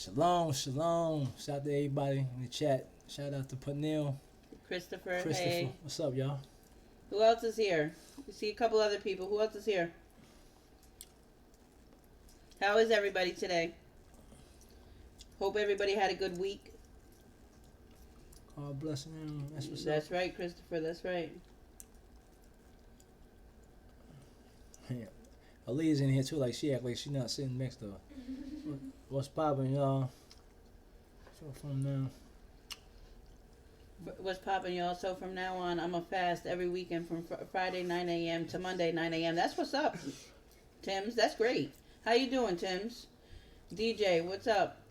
Shalom, shalom. Shout out to everybody in the chat. Shout out to Panil. Christopher, hey. What's up, y'all? Who else is here? We see a couple other people. Who else is here? How is everybody today? Hope everybody had a good week. God bless him. That's what's That's up. right, Christopher. That's right. Yeah. Aaliyah's in here too, like she act like she not sitting next to her. What's poppin', y'all? So from now. What's poppin', y'all? So from now on, I'm a fast every weekend from Friday 9 a.m. to Monday 9 a.m. That's what's up, Tim's. That's great. How you doing, Tim's? DJ, what's up?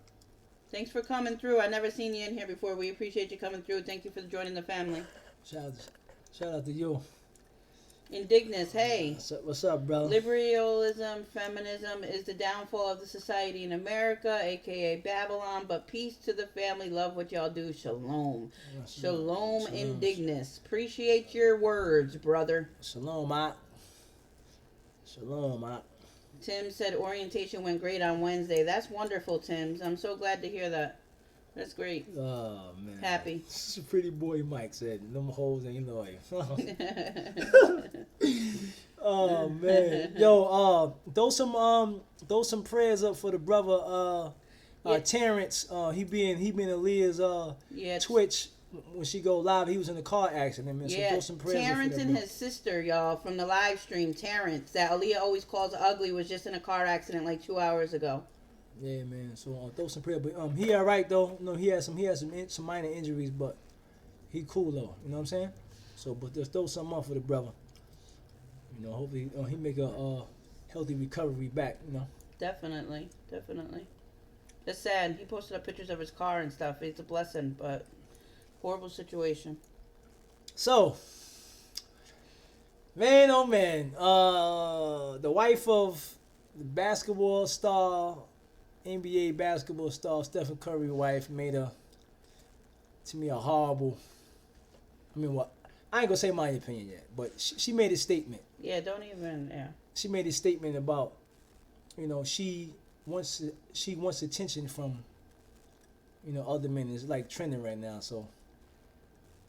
Thanks for coming through. I never seen you in here before. We appreciate you coming through. Thank you for joining the family. Shout out to you. Indignus, hey. What's up, bro? Liberalism, feminism is the downfall of the society in America, aka Babylon. But peace to the family. Love what y'all do. Shalom. Shalom, Indignus. Appreciate your words, brother. Shalom, Mak. Shalom, Mak. Tim said orientation went great on Wednesday. That's wonderful, Tim. I'm so glad to hear that. That's great. Oh, man. Happy. This is a pretty boy Mike said. Them hoes ain't loyal. Oh, man. Yo, throw some prayers up for the brother Terrence. He been Aaliyah's Twitch. When she go live, he was in a car accident, man. So throw some prayers Terrence and his sister, y'all, from the live stream. Terrence, that Aaliyah always calls ugly, was just in a car accident like 2 hours ago. Yeah, man. So throw some prayer, but he all right though. No, he has some minor injuries, but he cool though. You know what I'm saying? So, but just throw something up for the brother. You know, hopefully he make a healthy recovery back. You know. Definitely. That's sad. He posted up pictures of his car and stuff. It's a blessing, but horrible situation. So, man, oh man, the wife of the basketball star. NBA basketball star Stephen Curry's wife made a horrible. I mean, what? I ain't gonna say my opinion yet, but she made a statement. Yeah, don't even. Yeah. She made a statement about, she wants attention from, other men. It's like trending right now. So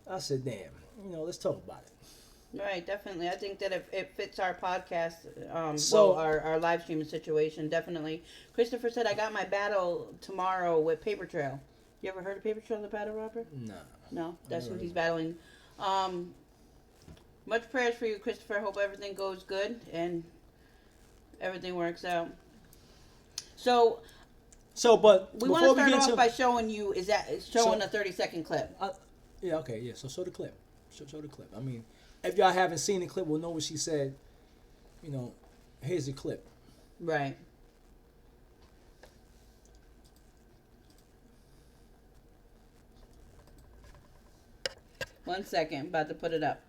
I said, damn, let's talk about it. Right, definitely. I think that it fits our podcast, our live streaming situation, definitely. Christopher said, I got my battle tomorrow with Paper Trail. You ever heard of Paper Trail, the battle rapper? No. No? That's who he's battling. Much prayers for you, Christopher. Hope everything goes good and everything works out. But we want to start off by showing you, a 30-second clip. Yeah, okay, yeah. So show the clip. Show the clip. I mean, if y'all haven't seen the clip, we'll know what she said. Here's the clip. Right. One second, about to put it up.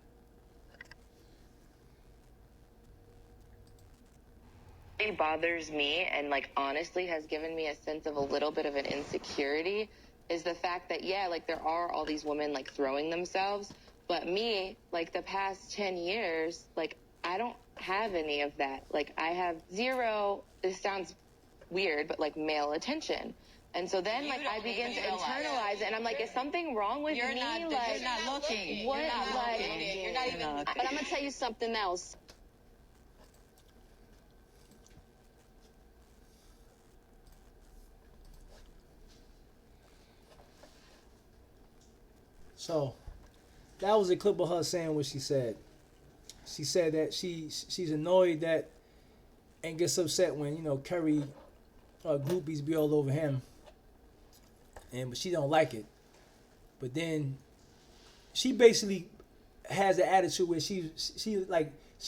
It bothers me and honestly has given me a sense of a little bit of an insecurity is the fact that there are all these women throwing themselves. But me, the past 10 years, I don't have any of that. I have zero, this sounds weird, but male attention. And so then I begin to internalize it, and I'm like, is something wrong with me? You're not looking. What? You're not looking. You're not even. But I'm gonna tell you something else. So that was a clip of her saying what she said. She said that she's annoyed that and gets upset when Curry groupies be all over him, but she don't like it. But then she basically has an attitude where she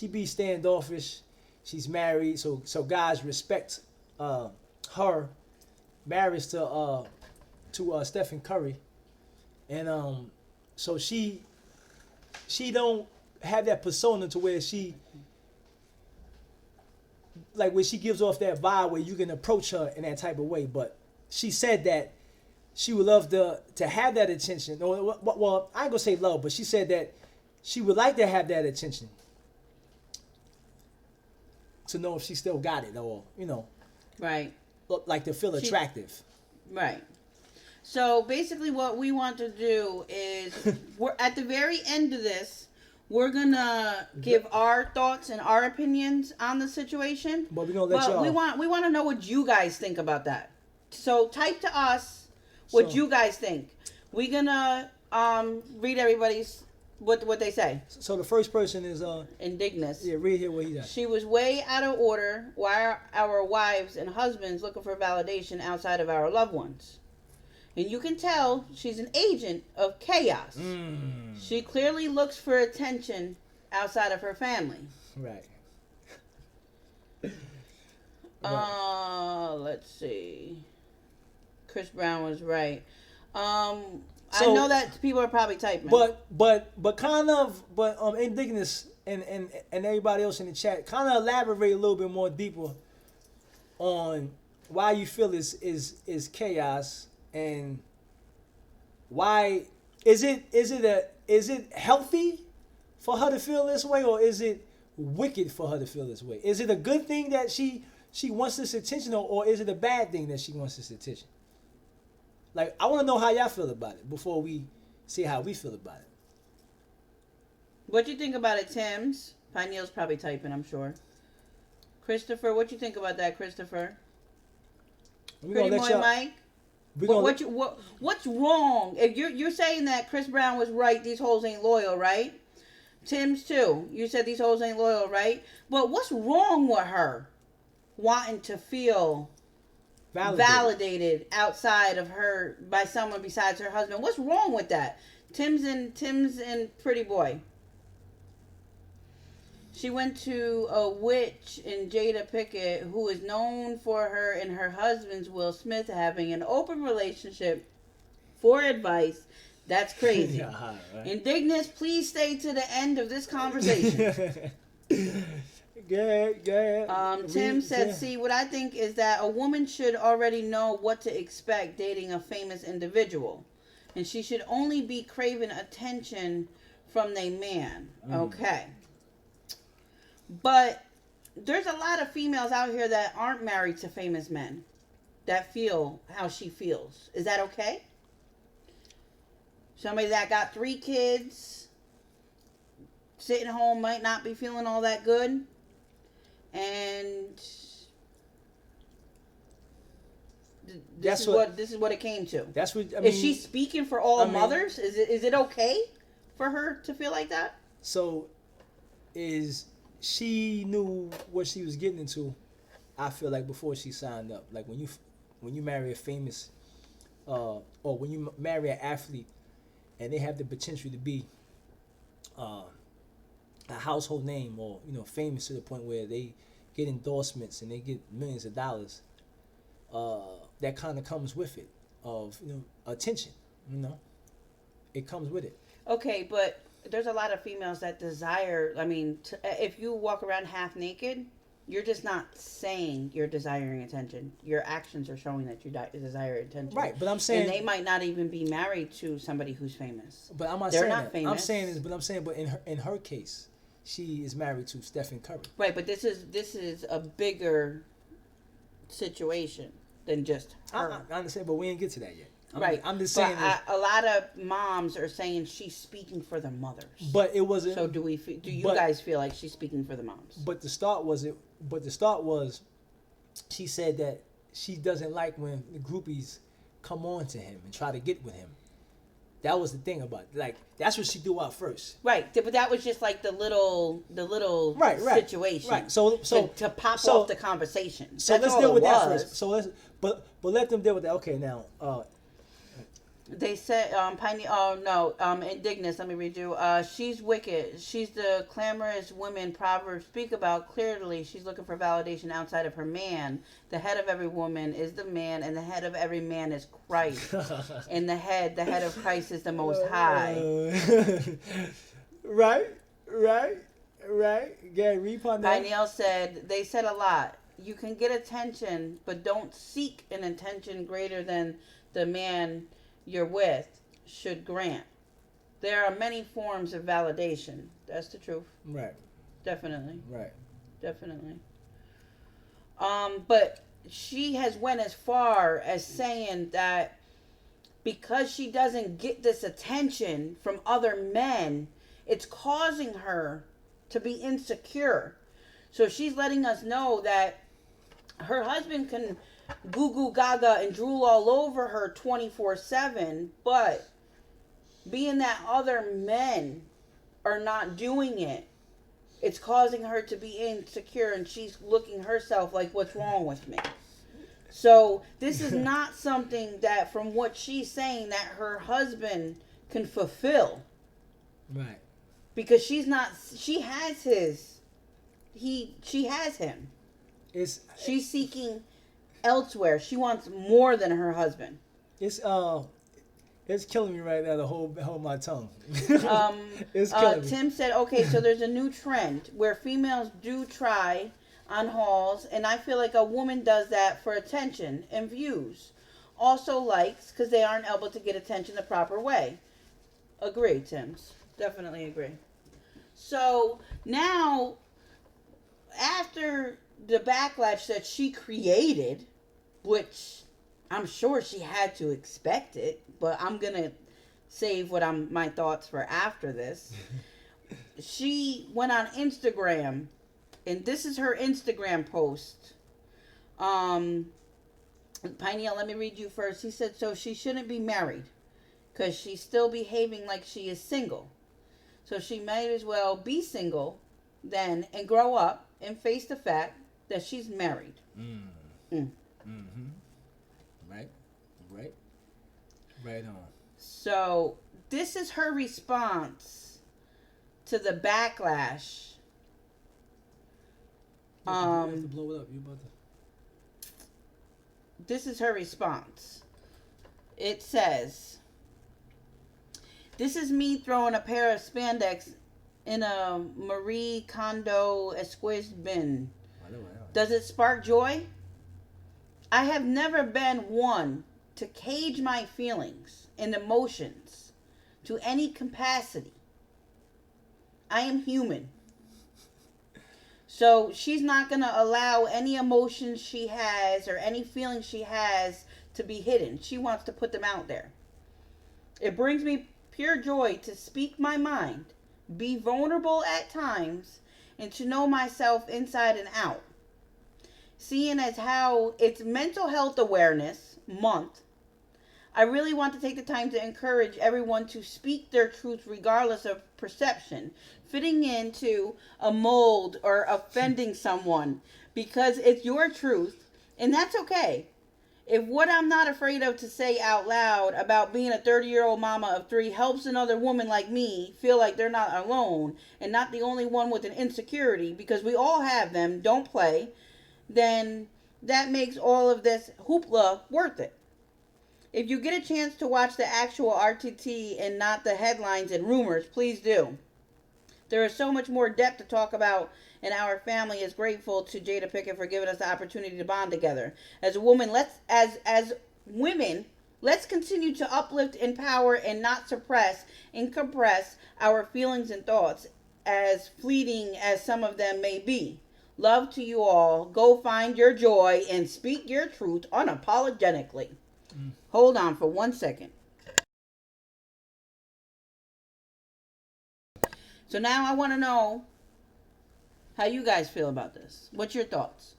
be standoffish. She's married, so guys respect her marriage to Stephen Curry, and so she don't have that persona to where she where she gives off that vibe where you can approach her in that type of way. But she said that she would love to have that attention. Well, I ain't gonna say love, but she said that she would like to have that attention to know if she still got it, or right, look like to feel attractive. Right. So basically, what we want to do is, we're at the very end of this. We're gonna give our thoughts and our opinions on the situation. But we're gonna let y'all. We want to know what you guys think about that. So type to us what you guys think. We're gonna read everybody's what they say. So the first person is Indignus. Yeah, read here what he got. She was way out of order. Why are our wives and husbands looking for validation outside of our loved ones? And you can tell she's an agent of chaos. She clearly looks for attention outside of her family. Right. Let's see. Chris Brown was right. I know that people are probably typing. But Indignus and everybody else in the chat, kind of elaborate a little bit more deeper on why you feel is chaos. And why is it healthy for her to feel this way, or is it wicked for her to feel this way? Is it a good thing that she wants this attention, or is it a bad thing that she wants this attention? Like, I want to know how y'all feel about it before we see how we feel about it. What do you think about it, Tim's? Pineal's probably typing, I'm sure. Christopher, what you think about that, Christopher? Pretty Boy Mike. What's wrong? If you're saying that Chris Brown was right, these hoes ain't loyal, right? Tim's too. You said these hoes ain't loyal, right? But what's wrong with her wanting to feel validated outside of her by someone besides her husband? What's wrong with that? Tim's and Pretty Boy. She went to a witch in Jada Pickett, who is known for her and her husband's Will Smith having an open relationship, for advice. That's crazy. Yeah, right. Indignus, please stay to the end of this conversation. Tim said, see, what I think is that a woman should already know what to expect dating a famous individual. And she should only be craving attention from a man. Okay. But there's a lot of females out here that aren't married to famous men that feel how she feels. Is that okay? Somebody that got 3 kids, sitting home, might not be feeling all that good. And this is what it came to. That's what I mean. Is she speaking for all mothers? Is it okay for her to feel like that? So she knew what she was getting into, I feel like, before she signed up. Like when you marry a famous or when you marry an athlete and they have the potential to be a household name, or famous to the point where they get endorsements and they get millions of dollars, that kind of comes with it, of attention. It comes with it. Okay, but there's a lot of females that desire, if you walk around half naked, you're just not saying you're desiring attention. Your actions are showing that you desire attention. Right, but I'm saying... And they might not even be married to somebody who's famous. But I'm not They're saying not that. famous. I'm saying, but in her case, she is married to Stephen Curry. Right, but this is a bigger situation than just her. I understand, but we didn't get to that yet. I'm just but saying. A lot of moms are saying she's speaking for the mothers. But it wasn't. So do you guys feel like she's speaking for the moms? But the start was, she said that she doesn't like when the groupies come on to him and try to get with him. That was the thing about it. Like, that's what she threw out first. Right, but that was just like the little situation. Right. So to pop off the conversation. So that's let's deal with that first. So but let them deal with that. Okay, now. They said, Indignus, let me read you. She's wicked. She's the clamorous women Proverbs speak about. Clearly, she's looking for validation outside of her man. The head of every woman is the man, and the head of every man is Christ. And the head of Christ is the Most High. Right. Gary, read upon that. Pineal said, they said a lot. You can get attention, but don't seek an attention greater than the man you're with should grant. There are many forms of validation. That's the truth. Right. Definitely. Right. Definitely. But she has went as far as saying that because she doesn't get this attention from other men, it's causing her to be insecure. So she's letting us know that her husband can goo goo gaga and drool all over her 24/7, but being that other men are not doing it, it's causing her to be insecure, and she's looking herself like, what's wrong with me? So this is not something that, from what she's saying, that her husband can fulfill. Right. Because she has him. She's seeking elsewhere. She wants more than her husband. It's killing me right now to hold my tongue. It's killing me. Tim said, okay, so there's a new trend where females do try on hauls, and I feel like a woman does that for attention and views. Also likes, because they aren't able to get attention the proper way. Agree, Tim's. Definitely agree. So now, after the backlash that she created, which I'm sure she had to expect it, but I'm going to save my thoughts for after this. She went on Instagram, and this is her Instagram post. Pineal, let me read you first. He said, so she shouldn't be married because she's still behaving like she is single. So she might as well be single then and grow up and face the fact that she's married. Right on. So this is her response to the backlash. You have to blow it up. You about to... This is her response. It says, this is me throwing a pair of spandex in a Marie Kondo squished bin. Does it spark joy? I have never been one to cage my feelings and emotions to any capacity. I am human. So she's not going to allow any emotions she has or any feelings she has to be hidden. She wants to put them out there. It brings me pure joy to speak my mind, be vulnerable at times, and to know myself inside and out. Seeing as how it's Mental Health Awareness Month, I really want to take the time to encourage everyone to speak their truth regardless of perception, fitting into a mold or offending someone, because it's your truth, and that's okay. If what I'm not afraid of to say out loud about being a 30-year-old mama of 3 helps another woman like me feel like they're not alone and not the only one with an insecurity, because we all have them, don't play, then that makes all of this hoopla worth it. If you get a chance to watch the actual RTT and not the headlines and rumors, please do. There is so much more depth to talk about, and our family is grateful to Jada Pinkett for giving us the opportunity to bond together. As a woman, as women, let's continue to uplift, empower, and not suppress and compress our feelings and thoughts, as fleeting as some of them may be. Love to you all. Go find your joy and speak your truth unapologetically. Hold on for 1 second. So now I want to know how you guys feel about this. What's your thoughts?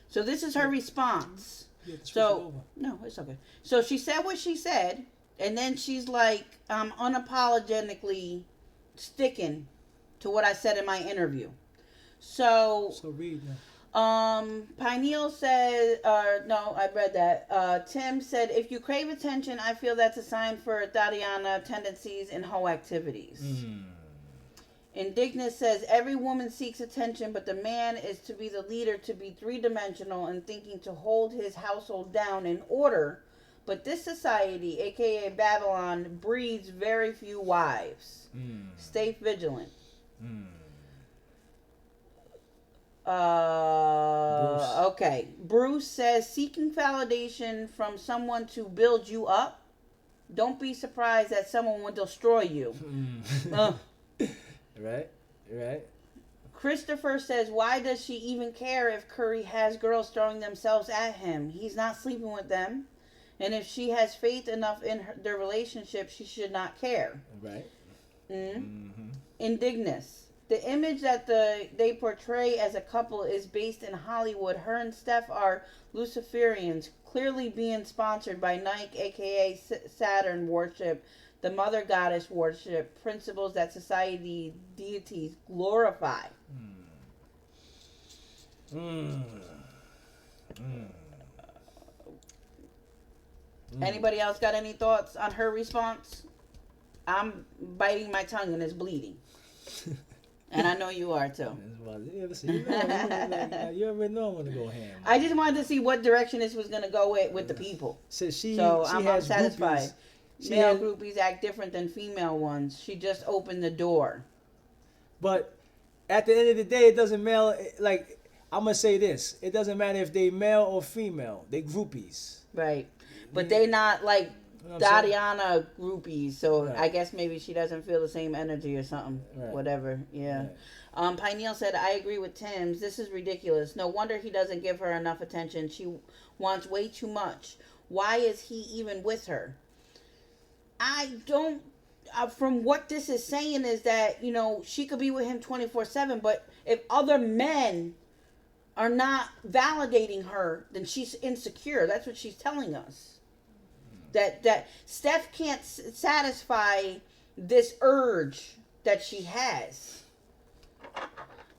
So this is her response. So, no, it's okay. So she said what she said, and then she's like, I'm unapologetically sticking to what I said in my interview. So read now. Pineal said, no, I read that. Tim said, if you crave attention, I feel that's a sign for Tatiana tendencies and hoe activities. Indignant says, every woman seeks attention, but the man is to be the leader, to be 3-dimensional and thinking to hold his household down in order. But this society, aka Babylon, breeds very few wives. Stay vigilant. Okay. Bruce says, seeking validation from someone to build you up. Don't be surprised that someone will destroy you. Right. Christopher says, why does she even care if Curry has girls throwing themselves at him? He's not sleeping with them. And if she has faith enough in their relationship, she should not care. Right. Indignus. The image that they portray as a couple is based in Hollywood. Her and Steph are Luciferians, clearly being sponsored by Nike, aka Saturn worship, the mother goddess worship, principles that society deities glorify. Anybody else got any thoughts on her response? I'm biting my tongue and it's bleeding. And I know you are too. You already know I'm gonna go ham. I just wanted to see what direction this was gonna go with the people. So I'm satisfied. Male groupies act different than female ones. She just opened the door. But at the end of the day, it doesn't matter. Like, I'm gonna say this: it doesn't matter if they male or female. They groupies. Right. But they not like Dadiana groupies, so right. I guess maybe she doesn't feel the same energy or something. Right. Whatever. Yeah. Right. Pineal said, I agree with Tim's. This is ridiculous. No wonder he doesn't give her enough attention. She wants way too much. Why is he even with her? I don't... from what this is saying is that, you know, she could be with him 24/7, but if other men are not validating her, then she's insecure. That's what she's telling us. That Steph can't satisfy this urge that she has.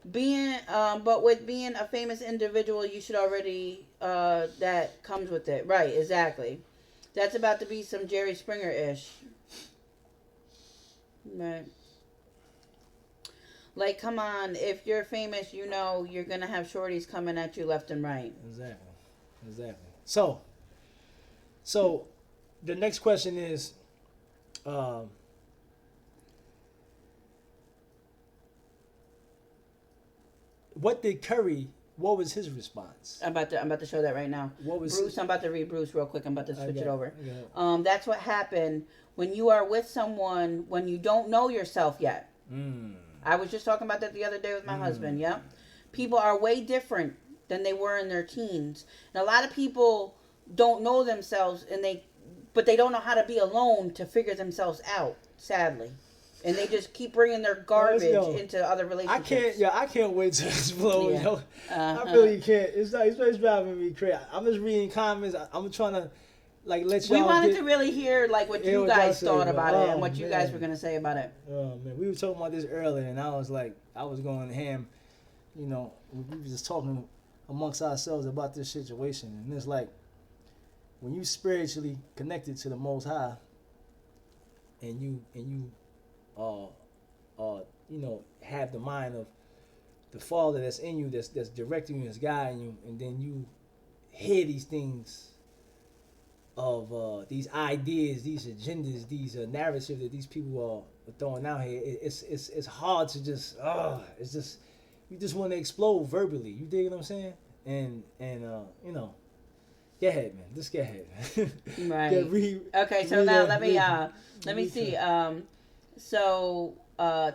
But with being a famous individual, you should already that comes with it, right? Exactly. That's about to be some Jerry Springer-ish, right? Like, come on, if you're famous, you know you're gonna have shorties coming at you left and right. Exactly. So. The next question is, what did Curry? What was his response? I'm about to show that right now. What was Bruce? I'm about to read Bruce real quick. I'm about to switch it over. Okay. That's what happened when you are with someone when you don't know yourself yet. I was just talking about that the other day with my husband. Yep. People are way different than they were in their teens, and a lot of people don't know themselves, but they don't know how to be alone to figure themselves out, sadly. And they just keep bringing their garbage into other relationships. I can't wait to explode, Yeah. yo. I really can't. It's driving me crazy. I'm just reading comments. I'm trying to, like, let y'all We wanted to really hear, like, what you guys thought about it and what you guys were going to say about it. Oh, man. We were talking about this earlier, and I was going ham. You know, we were just talking amongst ourselves about this situation. And it's like, when you spiritually connected to the Most High, and you have the mind of the Father that's in you, that's directing you, that's guiding you, and then you hear these things of these ideas, these agendas, these narratives that these people are throwing out here. It's hard to just it's just, you just want to explode verbally. You dig what I'm saying? And you know. Go ahead, man. Just go ahead. Right. Okay, so now let me see.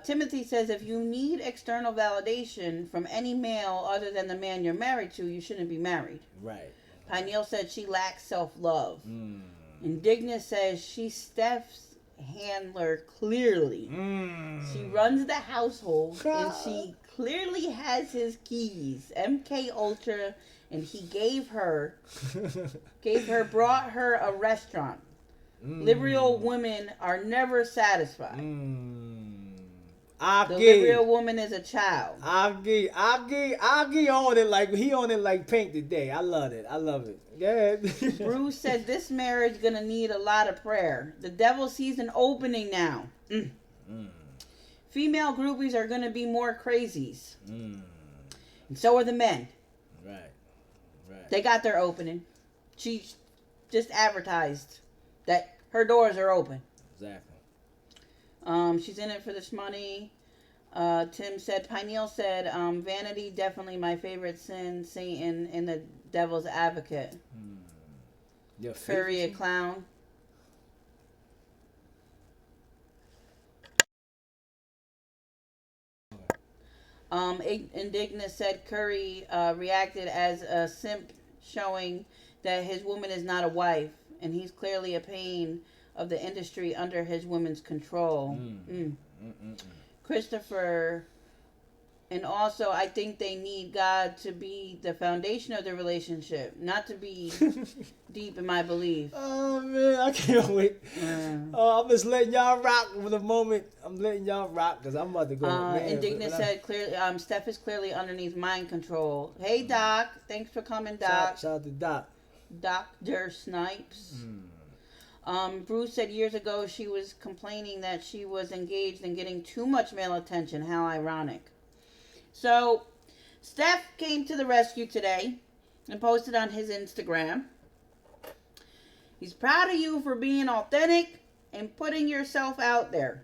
Timothy says, if you need external validation from any male other than the man you're married to, you shouldn't be married. Right. Pineal said she lacks self-love. Indignus says she's Steph's handler clearly. She runs the household and she clearly has his keys. MK Ultra. And he brought her a restaurant. Liberal women are never satisfied. The liberal woman is a child. Aggie on it like he on it like paint today. I love it. Yeah. Bruce said this marriage gonna need a lot of prayer. The devil sees an opening now. Female groupies are gonna be more crazies. And so are the men. Right. They got their opening. She just advertised that her doors are open. Exactly. She's in it for this money. Pineal said, vanity definitely my favorite sin. Satan and the devil's advocate. Furry a clown. Indignant said Curry reacted as a simp, showing that his woman is not a wife, and he's clearly a pain of the industry under his woman's control. Christopher, and also I think they need God to be the foundation of the relationship, not to be deep in my belief. Oh man, I can't wait. I'm just letting y'all rock for the moment. I'm letting y'all rock because I'm about to go. Indignant said clearly, Steph is clearly underneath mind control. Hey Doc, thanks for coming, Doc. Shout out to Doc. Dr. Snipes. Bruce said years ago she was complaining that she was engaged in getting too much male attention. How ironic. So, Steph came to the rescue today and posted on his Instagram. He's proud of you for being authentic and putting yourself out there.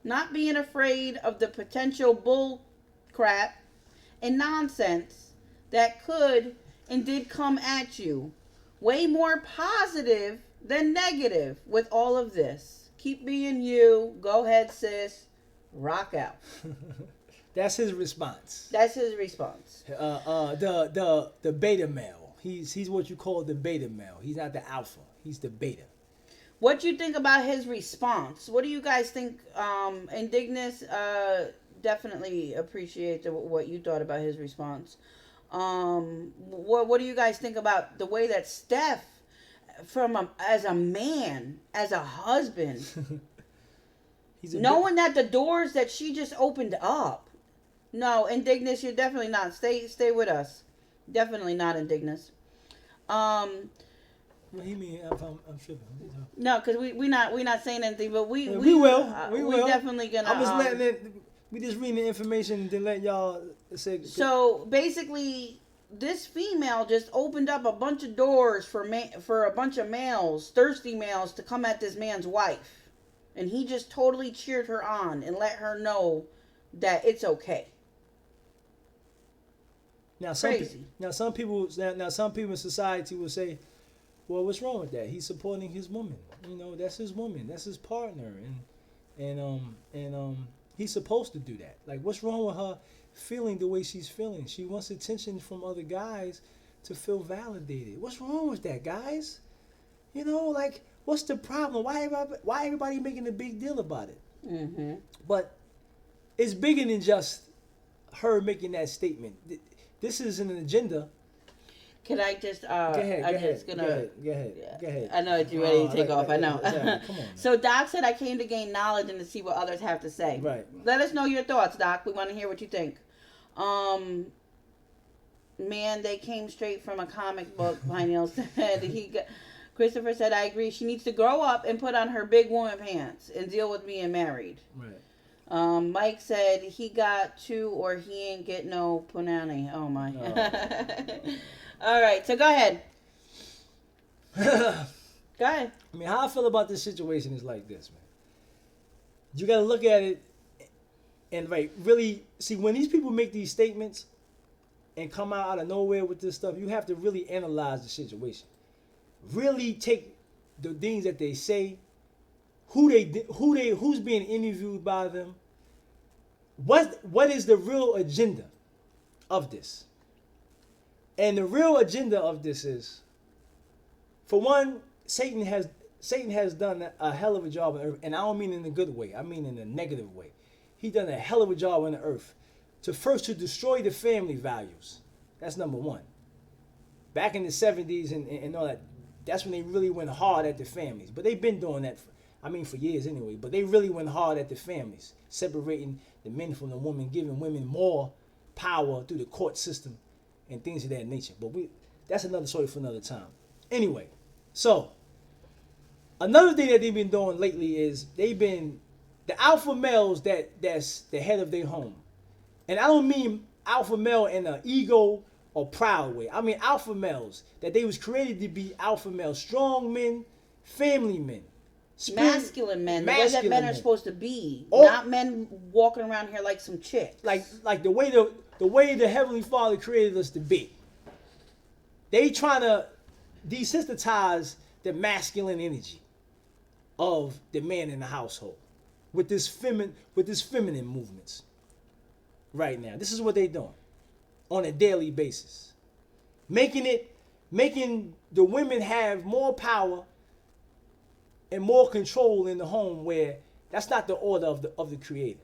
Not being afraid of the potential bull crap and nonsense that could and did come at you. Way more positive than negative with all of this. Keep being you. Go ahead, sis. Rock out. That's his response. That's his response. The beta male. He's what you call the beta male. He's not the alpha. He's the beta. What do you think about his response? What do you guys think? Indignus, definitely appreciate what you thought about his response. What do you guys think about the way that Steph, as a man, as a husband, knowing that the doors that she just opened up? No, Indignus, you're definitely not. Stay with us. Definitely not Indignus. What do you mean? I'm tripping. No, because we're not saying anything, but we will. We will. Definitely gonna. I'm just letting it. We just reading the information to let y'all say. So basically, this female just opened up a bunch of doors for a bunch of males, thirsty males, to come at this man's wife, and he just totally cheered her on and let her know that it's okay. Now some people in society will say, well, what's wrong with that? He's supporting his woman. You know, that's his woman. That's his partner, and he's supposed to do that. Like, what's wrong with her feeling the way she's feeling? She wants attention from other guys to feel validated. What's wrong with that, guys? You know, like, what's the problem? Why everybody making a big deal about it? Mm-hmm. But it's bigger than just her making that statement. This is an agenda. Can I just? Go ahead. I know that you're ready to take off. I know. Come on. So Doc said, "I came to gain knowledge and to see what others have to say." Right. Let us know your thoughts, Doc. We want to hear what you think. Man, they came straight from a comic book. Pineal said Christopher said, "I agree. She needs to grow up and put on her big woman pants and deal with being married." Right. Mike said he got to or he ain't get no punani. Oh my. Oh. All right, so go ahead. Go ahead. I mean, how I feel about this situation is like this, man. You got to look at it and really see when these people make these statements and come out of nowhere with this stuff. You have to really analyze the situation. Really take the things that they say, who's being interviewed by them. What is the real agenda of this? And the real agenda of this is, for one, Satan has done a hell of a job on earth, and I don't mean in a good way. I mean in a negative way. He's done a hell of a job on the earth to destroy the family values. That's number one. Back in the 70s and all that, that's when they really went hard at the families. But they've been doing that, for years anyway. But they really went hard at the families, separating the men from the women, giving women more power through the court system and things of that nature. But that's another story for another time. Anyway, so another thing that they've been doing lately is they've been the alpha males that's the head of their home. And I don't mean alpha male in an ego or proud way. I mean alpha males, that they was created to be alpha males, strong men, family men. Masculine men, the way that men are supposed to be, or, not men walking around here like some chicks. Like the way the Heavenly Father created us to be. They trying to desensitize the masculine energy of the man in the household with this feminine movements. right now. This is what they're doing on a daily basis. Making the women have more power and more control in the home, where that's not the order of the creator.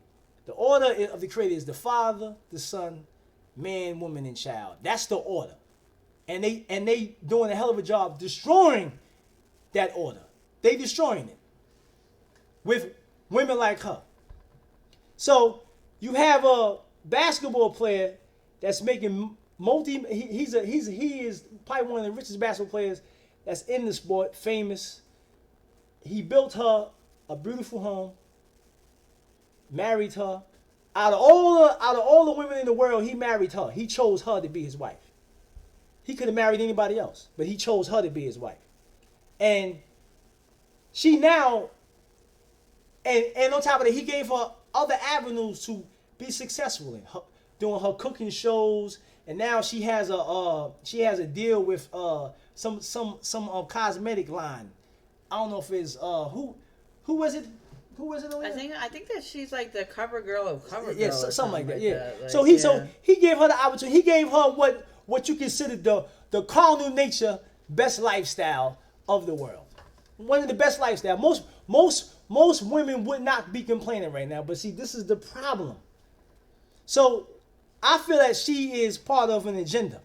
The order of the creator is the Father, the Son, man, woman, and child. That's the order. And they doing a hell of a job destroying that order. They destroying it with women like her. So you have a basketball player that's making he is probably one of the richest basketball players that's in the sport, famous. He built her a beautiful home, married her. Out of all the women in the world, he married her. He chose her to be his wife. He could have married anybody else, but he chose her to be his wife. And she now, and on top of that, he gave her other avenues to be successful in, doing her cooking shows. And now she has a deal with some cosmetic line. I don't know if it's who was it? Who was it? I think that she's like the cover girl of cover girl. Yeah, something like that. Yeah. Like, so he gave her the opportunity. He gave her what you consider the carnal nature best lifestyle of the world. One of the best lifestyle. Most women would not be complaining right now, but see, this is the problem. So I feel that she is part of an agenda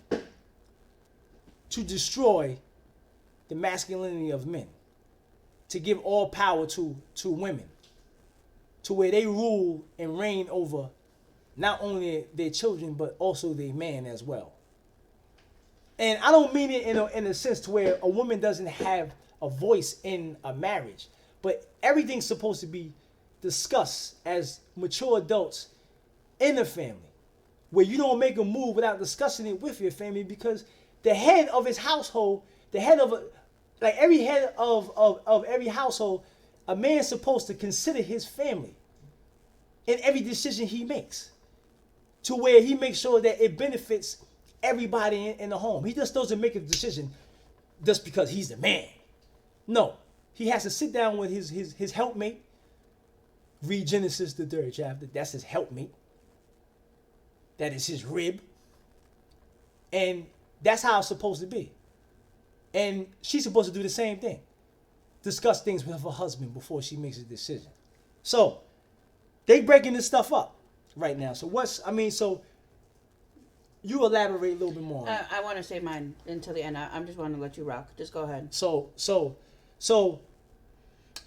to destroy the masculinity of men, to give all power to women, to where they rule and reign over not only their children, but also their man as well. And I don't mean it in a sense to where a woman doesn't have a voice in a marriage, but everything's supposed to be discussed as mature adults in the family, where you don't make a move without discussing it with your family, because the head of his household, the head of every head of every household, a man's supposed to consider his family in every decision he makes, to where he makes sure that it benefits everybody in the home. He just doesn't make a decision just because he's the man. No, he has to sit down with his helpmate, read Genesis, the 3rd chapter. That's his helpmate. That is his rib. And that's how it's supposed to be. And she's supposed to do the same thing. Discuss things with her husband before she makes a decision. So they breaking this stuff up right now. So so you elaborate a little bit more. I want to say mine until the end. I'm just want to let you rock. Just go ahead. So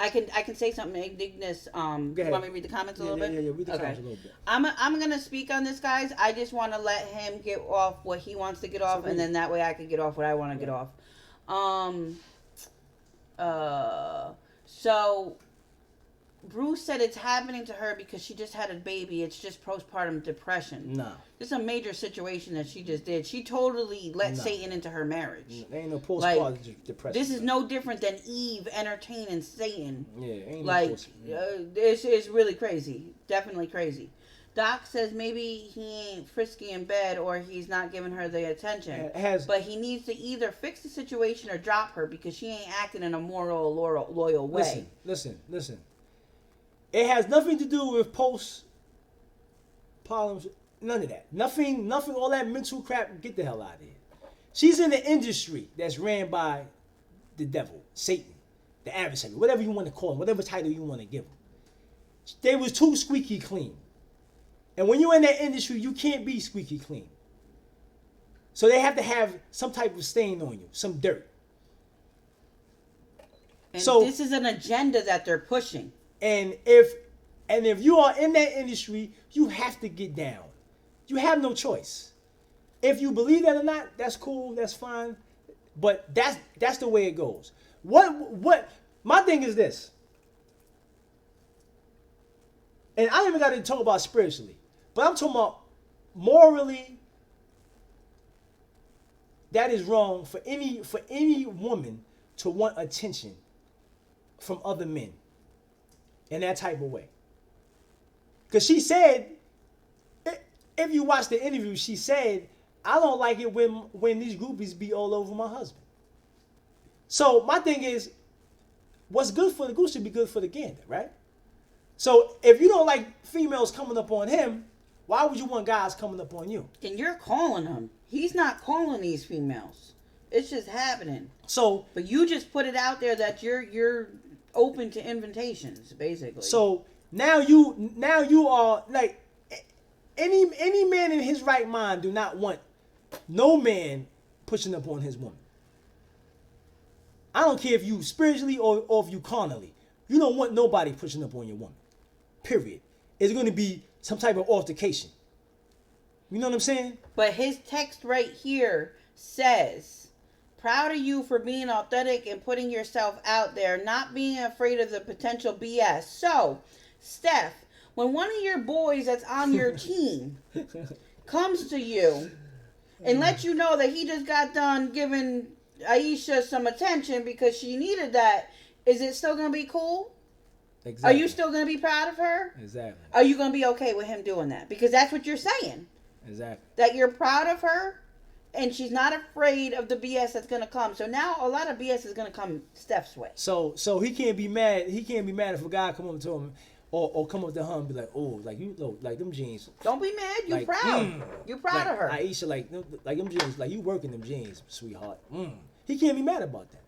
I can say something. Ignis, you want me to read the comments a little bit? Yeah, read the comments a little bit. I'm gonna speak on this, guys. I just want to let him get off what he wants to get off, and then that way I can get off what I want to get off. So Bruce said it's happening to her because she just had a baby. It's just postpartum depression. No. This is a major situation that she just did. She totally let Satan into her marriage. There ain't no postpartum depression. This is no different than Eve entertaining Satan. Yeah, ain't no this is really crazy. Definitely crazy. Doc says maybe he ain't frisky in bed or he's not giving her the attention. But he needs to either fix the situation or drop her because she ain't acting in a moral, loyal way. Listen. It has nothing to do with post-partum. None of that. Nothing, all that mental crap. Get the hell out of here. She's in the industry that's ran by the devil, Satan, the adversary, whatever you want to call him, whatever title you want to give him. They was too squeaky clean. And when you're in that industry, you can't be squeaky clean. So they have to have some type of stain on you, some dirt. And so this is an agenda that they're pushing. And if you are in that industry, you have to get down. You have no choice. If you believe that or not, that's cool, that's fine. But that's the way it goes. What my thing is this. And I don't even got to talk about spiritually. But I'm talking about morally, that is wrong for any woman to want attention from other men in that type of way. Because she said, if you watch the interview, she said, I don't like it when these groupies be all over my husband. So my thing is, what's good for the goose should be good for the gander, right? So if you don't like females coming up on him, Why would you want guys coming up on you? And you're calling them. He's not calling these females. It's just happening. So, but you just put it out there that you're open to invitations, basically. So now you are like any man in his right mind do not want no man pushing up on his woman. I don't care if you spiritually or if you carnally. You don't want nobody pushing up on your woman. Period. It's going to be some type of altercation. You know what I'm saying? But his text right here says, proud of you for being authentic and putting yourself out there, not being afraid of the potential BS. So, Steph, when one of your boys that's on your team comes to you and lets you know that he just got done giving Ayesha some attention because she needed that, is it still going to be cool? Exactly. Are you still going to be proud of her? Exactly. Are you going to be okay with him doing that? Because that's what you're saying. Exactly. That you're proud of her and she's not afraid of the BS that's going to come. So now a lot of BS is going to come Steph's way. So he can't be mad. He can't be mad if a guy come up to him or come up to her and be like, oh, like you know, like them jeans. Don't be mad. You're like, proud. You're proud like, of her. Ayesha, like them jeans, like you working them jeans, sweetheart. He can't be mad about that.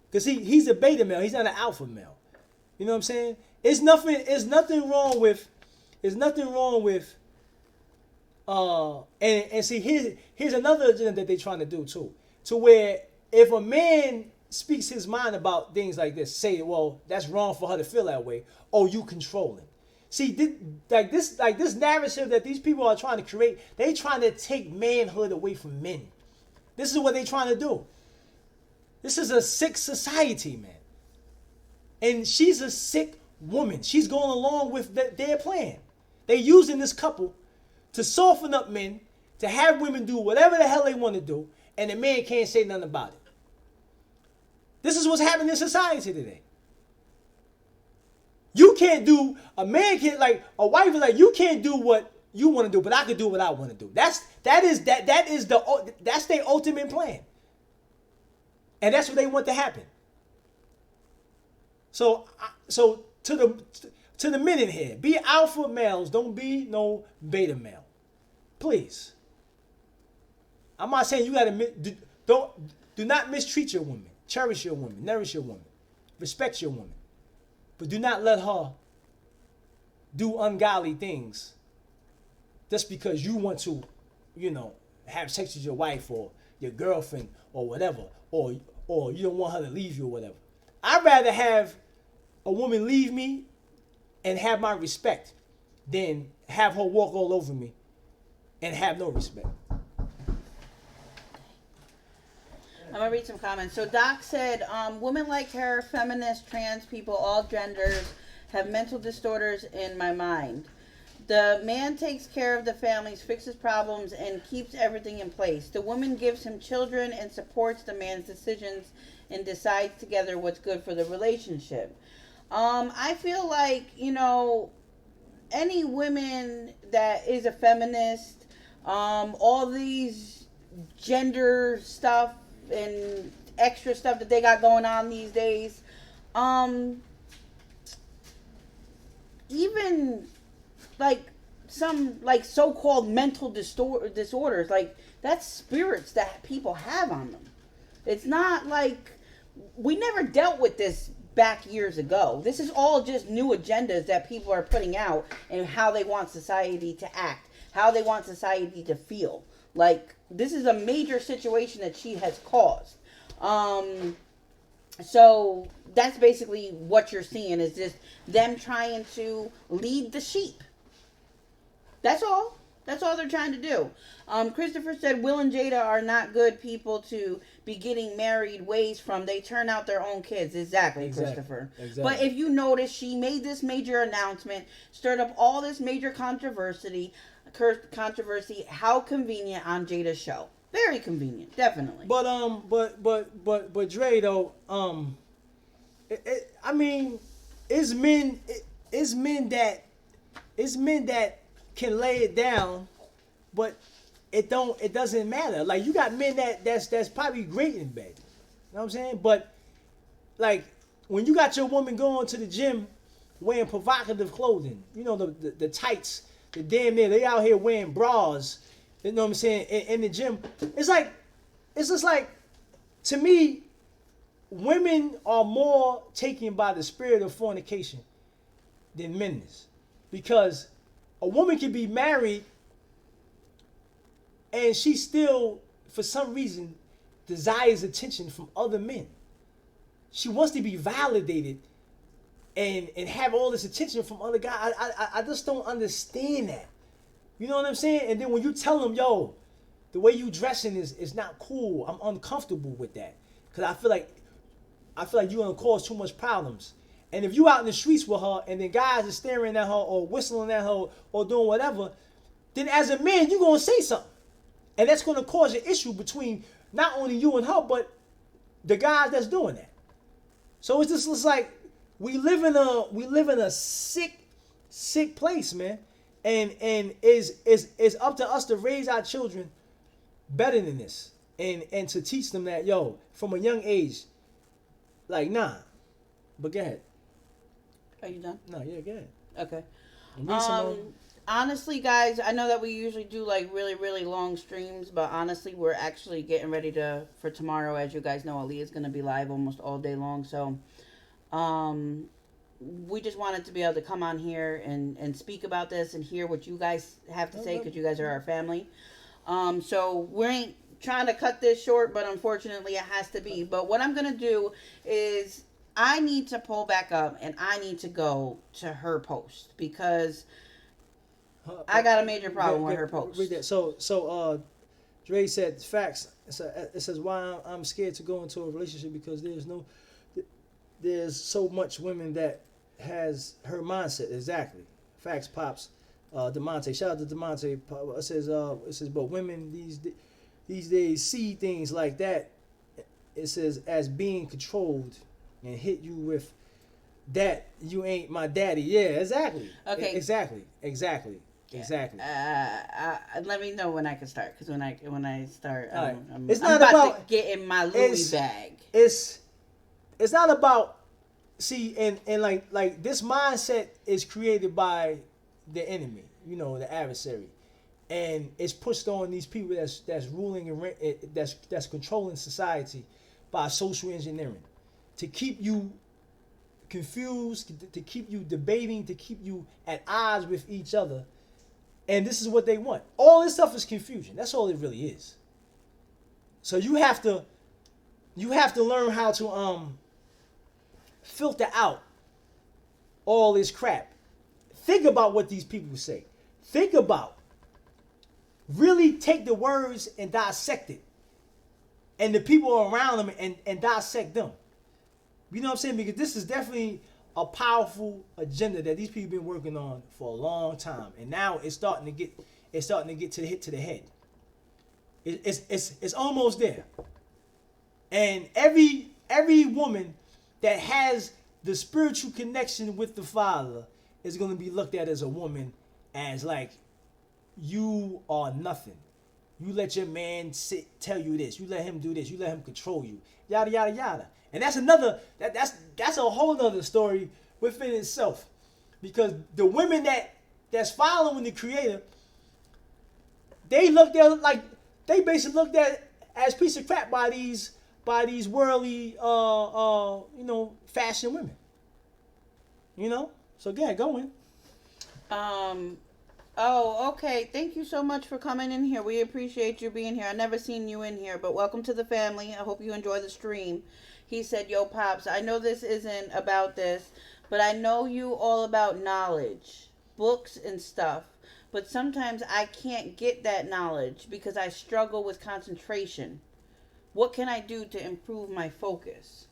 Because he's a beta male. He's not an alpha male. You know what I'm saying? It's nothing wrong with and see here's another agenda that they're trying to do too. To where if a man speaks his mind about things like this, say, well, that's wrong for her to feel that way. Oh, you controlling. See, this narrative that these people are trying to create, they trying to take manhood away from men. This is what they trying to do. This is a sick society, man. And she's a sick woman. She's going along with their plan. They're using this couple to soften up men, to have women do whatever the hell they want to do, and the man can't say nothing about it. This is what's happening in society today. You can't do, a man can't, like, a wife is like, you can't do what you want to do, but I can do what I want to do. That's their ultimate plan. And that's what they want to happen. So to the men in here, be alpha males, don't be no beta male. Please. I'm not saying you gotta do not mistreat your woman. Cherish your woman, nourish your woman, respect your woman. But do not let her do ungodly things just because you want to, have sex with your wife or your girlfriend or whatever, or you don't want her to leave you or whatever. I'd rather have a woman leave me and have my respect than have her walk all over me and have no respect. I'm going to read some comments. So Doc said, women like her, feminists, trans people, all genders, have mental disorders in my mind. The man takes care of the families, fixes problems, and keeps everything in place. The woman gives him children and supports the man's decisions and decides together what's good for the relationship. I feel like, any women that is a feminist, all these gender stuff and extra stuff that they got going on these days, even like some like so-called mental disorders, like that's spirits that people have on them. It's not like we never dealt with this back years ago. This is all just new agendas that people are putting out and how they want society to act, how they want society to feel. Like, this is a major situation that she has caused. So that's basically what you're seeing, is just them trying to lead the sheep. That's all. That's all they're trying to do. Christopher said, Will and Jada are not good people to be getting married ways from. They turn out their own kids. Exactly. Christopher. Exactly. But if you notice, she made this major announcement, stirred up all this major controversy. How convenient on Jada's show. Very convenient, definitely. But Dre though, it's men that can lay it down, but it doesn't matter. Like, you got men that's probably great in bed. You know what I'm saying? But like, when you got your woman going to the gym wearing provocative clothing, the tights, the damn near they out here wearing bras. You know what I'm saying? In the gym, it's just like, to me, women are more taken by the spirit of fornication than men is, because a woman can be married and she still, for some reason, desires attention from other men. She wants to be validated and have all this attention from other guys. I just don't understand that. You know what I'm saying? And then when you tell them, yo, the way you dressing is not cool, I'm uncomfortable with that, because I feel like you're gonna cause too much problems. And if you out in the streets with her and then guys are staring at her or whistling at her or doing whatever, then as a man you're gonna say something, and that's gonna cause an issue between not only you and her but the guys that's doing that. So it's like we live in a sick place, man. And it's up to us to raise our children better than this, and to teach them that, yo, from a young age, like, nah. But go ahead. Are you done? No, yeah, go ahead. Okay. Honestly, guys, I know that we usually do like really, really long streams, but honestly, we're actually getting ready for tomorrow. As you guys know, Aaliyah's gonna be live almost all day long, so we just wanted to be able to come on here and speak about this and hear what you guys have to say, because you guys are our family. So we ain't trying to cut this short, but unfortunately it has to be. But what I'm going to do is I need to pull back up and I need to go to her post, because I got a major problem with her post. Read that. So Dre said, facts. It says, why I'm scared to go into a relationship, because there's so much women that has her mindset. Exactly. Facts, Pops. DeMonte, shout out to DeMonte. It says, but women these days see things like that. It says, as being controlled, and hit you with that you ain't my daddy. Yeah, exactly. Okay. Exactly. Let me know when I can start, because when I start, right. I'm about to get in my Louis bag. It's not about, see, and like this mindset is created by the enemy, the adversary, and it's pushed on these people that's ruling and that's controlling society by social engineering, to keep you confused, to keep you debating, to keep you at odds with each other. And this is what they want. All this stuff is confusion. That's all it really is. So you have to learn how to filter out all this crap. Think about what these people say. Think about, really take the words and dissect it, and the people around them, and dissect them. You know what I'm saying? Because this is definitely a powerful agenda that these people been working on for a long time, and now it's starting to get to the head. It's almost there. And every woman that has the spiritual connection with the Father is going to be looked at as a woman, as like, you are nothing. You let your man tell you this. You let him do this. You let him control you. Yada yada yada. And that's that's a whole nother story within itself, because the women that's following the Creator, they basically looked at as piece of crap by these worldly fashion women. So yeah, go in. Oh, okay. Thank you so much for coming in here. We appreciate you being here. I never seen you in here, but welcome to the family. I hope you enjoy the stream. He said, yo, Pops, I know this isn't about this, but I know you all about knowledge, books and stuff. But sometimes I can't get that knowledge because I struggle with concentration. What can I do to improve my focus?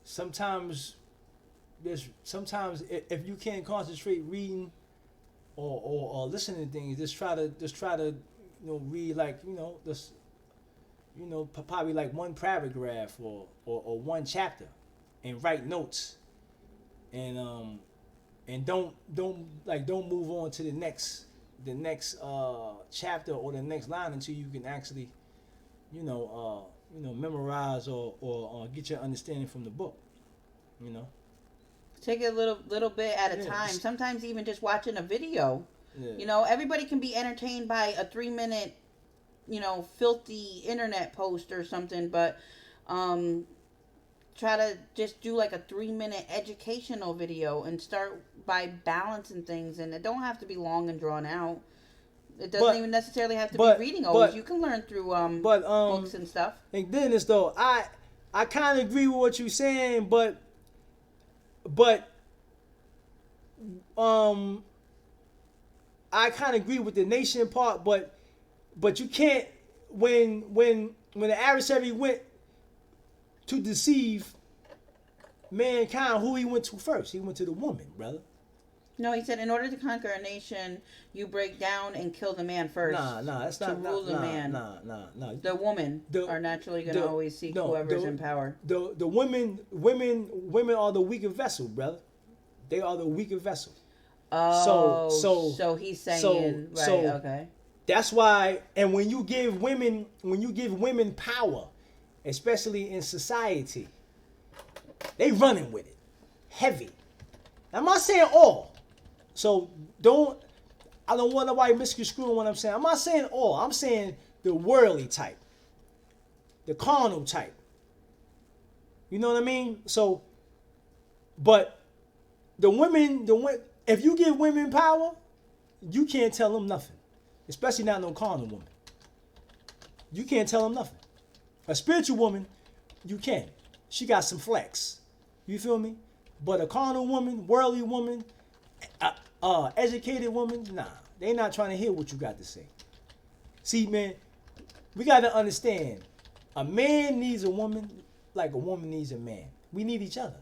Sometimes if you can't concentrate reading or listening to things, just try to read, like, probably like one paragraph or one chapter, and write notes, and don't move on to the next chapter or the next line until you can actually memorize or get your understanding from the book. Take it a little bit at a time. Sometimes even just watching a video. Yeah. You know, everybody can be entertained by a 3-minute, you know, filthy internet post or something, but try to just do like a 3-minute educational video and start by balancing things, and it don't have to be long and drawn out. It doesn't even necessarily have to be reading always. You can learn through books and stuff. And Dennis, though, I kind of agree with what you're saying, but I kind of agree with the nation part, but you can't when the adversary went to deceive mankind, who he went to first? He went to the woman, brother. No, he said in order to conquer a nation, you break down and kill the man first. Nah, that's not to rule the man. Nah. The women are naturally going to always seek whoever's in power. The women are the weaker vessel, brother. They are the weaker vessel. Oh, so he's saying okay. That's why, and when you give women power, especially in society, they running with it heavy. I'm not saying all. So I don't want nobody misconstruing what I'm saying. I'm not saying all. I'm saying the worldly type, the carnal type. You know what I mean? So, but the women, if you give women power, you can't tell them nothing. Especially not no carnal woman. You can't tell them nothing. A spiritual woman, you can. She got some flex. You feel me? But a carnal woman, worldly woman, educated woman, nah. They not trying to hear what you got to say. See, man, we got to understand. A man needs a woman like a woman needs a man. We need each other.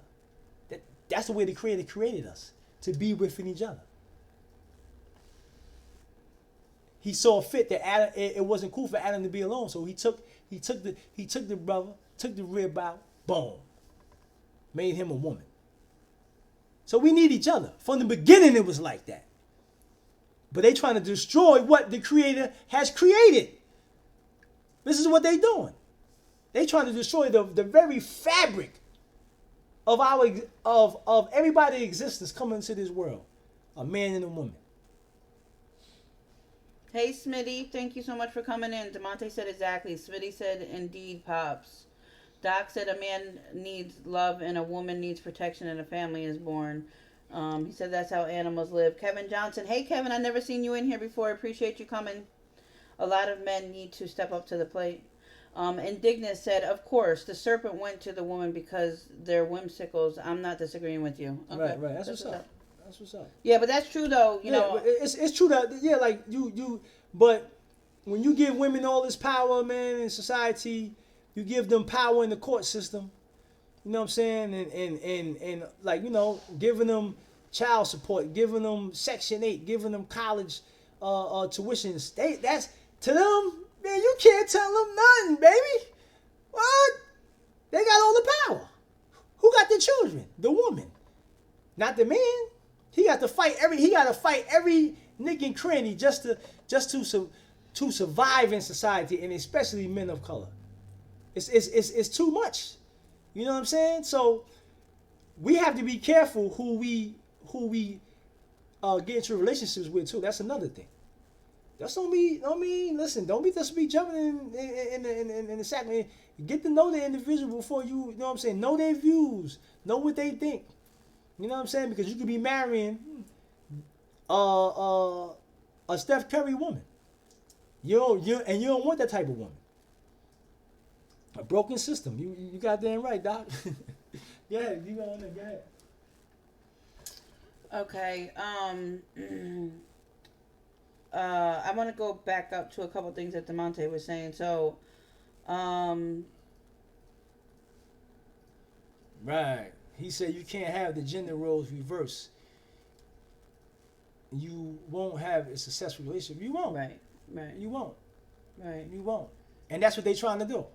That's the way the Creator created us, to be within each other. He saw fit that Adam, it wasn't cool for Adam to be alone, so he took the brother, took the rib out, boom, made him a woman. So we need each other. From the beginning, it was like that. But they trying to destroy what the Creator has created. This is what they doing. They trying to destroy the very fabric of everybody's existence coming into this world. A man and a woman. Hey, Smitty, thank you so much for coming in. DeMonte said exactly. Smitty said, indeed, Pops. Doc said a man needs love and a woman needs protection and a family is born. He said that's how animals live. Kevin Johnson. Hey, Kevin, I've never seen you in here before. I appreciate you coming. A lot of men need to step up to the plate. Indignant said, of course, the serpent went to the woman because they're whimsicals. I'm not disagreeing with you. Okay. Right. That's what's up. That's what's up. Yeah, but that's true though. You know, it's true that like you. But when you give women all this power, man, in society, you give them power in the court system. You know what I'm saying? And like, you know, giving them child support, giving them Section 8, giving them college tuitions. That's to them, man. You can't tell them nothing, baby. What? They got all the power. Who got the children? The woman, not the man. He got to fight every nick and cranny just to survive in society, and especially men of color. It's too much. You know what I'm saying? So we have to be careful who we get into relationships with too. That's another thing. Just don't be jumping in the sack. Get to know the individual before you know what I'm saying. Know their views. Know what they think. You know what I'm saying? Because you could be marrying a Steph Curry woman. You don't want that type of woman. A broken system. You got damn right, Doc. Yeah, you go on there. Go ahead. Okay. I want to go back up to a couple things that DeMonte was saying. So, right. He said you can't have the gender roles reversed. You won't have a successful relationship. You won't. Right. You won't. Right. You won't. And that's what they're trying to do.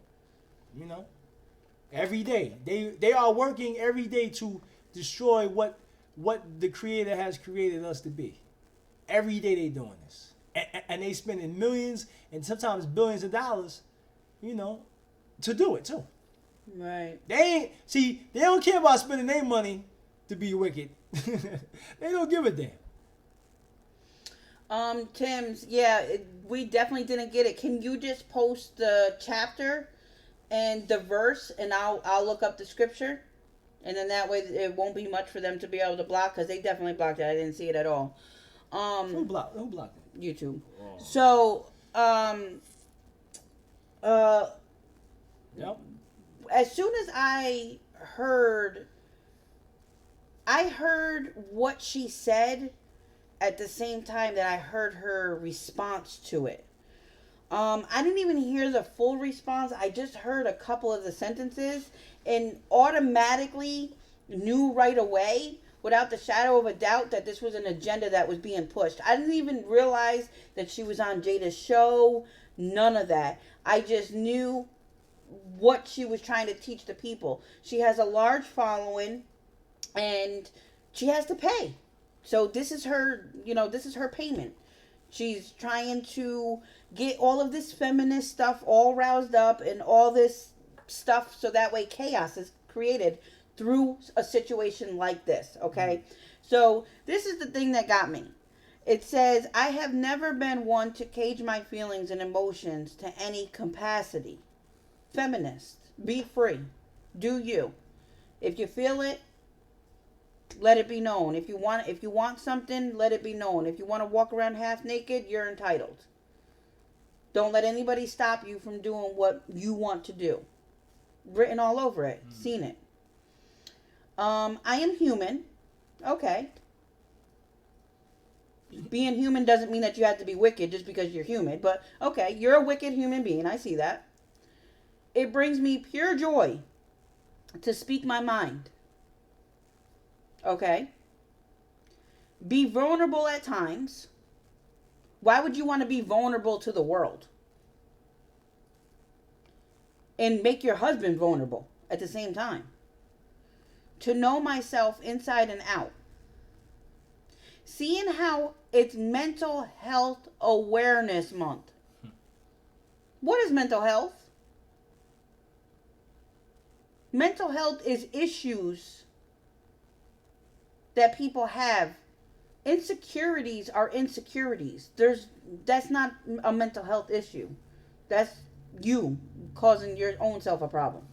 You know? Every day. They are working every day to destroy what the Creator has created us to be. Every day they doing this. And they spending millions and sometimes billions of dollars, you know, to do it too. Right. They don't care about spending their money to be wicked. They don't give a damn. Tim's, we definitely didn't get it. Can you just post the chapter and the verse, and I'll look up the scripture, and then that way it won't be much for them to be able to block, because they definitely blocked it. I didn't see it at all. Who blocked it? YouTube. Oh. So, Yep. as soon as I heard what she said at the same time that I heard her response to it. I didn't even hear the full response. I just heard a couple of the sentences and automatically knew right away, without the shadow of a doubt, that this was an agenda that was being pushed. I didn't even realize that she was on Jada's show. None of that. I just knew what she was trying to teach the people. She has a large following and she has to pay. So this is her, this is her payment. She's trying to get all of this feminist stuff all roused up and all this stuff so that way chaos is created through a situation like this, okay? So this is the thing that got me. It says, I have never been one to cage my feelings and emotions to any capacity. Feminist, be free. Do you. If you feel it, let it be known. If you want something, let it be known. If you want to walk around half naked, you're entitled. Don't let anybody stop you from doing what you want to do. Written all over it. Seen it. I am human. Okay. Being human doesn't mean that you have to be wicked just because you're human. But, okay, you're a wicked human being. I see that. It brings me pure joy to speak my mind. Okay. Be vulnerable at times. Why would you want to be vulnerable to the world? And make your husband vulnerable at the same time. To know myself inside and out. Seeing how it's Mental Health Awareness Month. What is mental health? Mental health is issues that people have. Insecurities are insecurities. That's not a mental health issue. That's you causing your own self a problem.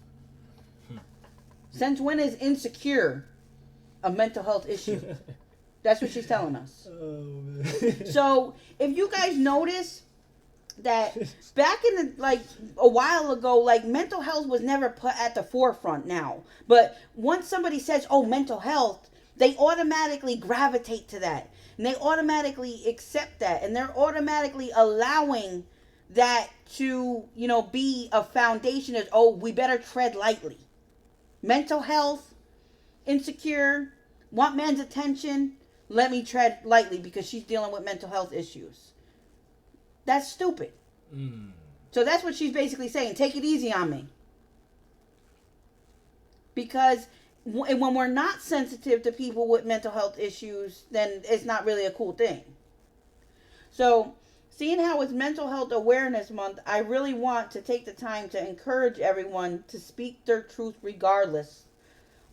Since when is insecure a mental health issue? That's what she's telling us. Oh, man. So, if you guys notice that back in a while ago, mental health was never put at the forefront now. But once somebody says, oh, mental health, they automatically gravitate to that. And they automatically accept that. And they're automatically allowing that to, be a foundation of, oh, we better tread lightly. Mental health, insecure, want man's attention, let me tread lightly because she's dealing with mental health issues. That's stupid. So that's what she's basically saying. Take it easy on me. Because when we're not sensitive to people with mental health issues, then it's not really a cool thing. So, seeing how it's Mental Health Awareness Month, I really want to take the time to encourage everyone to speak their truth regardless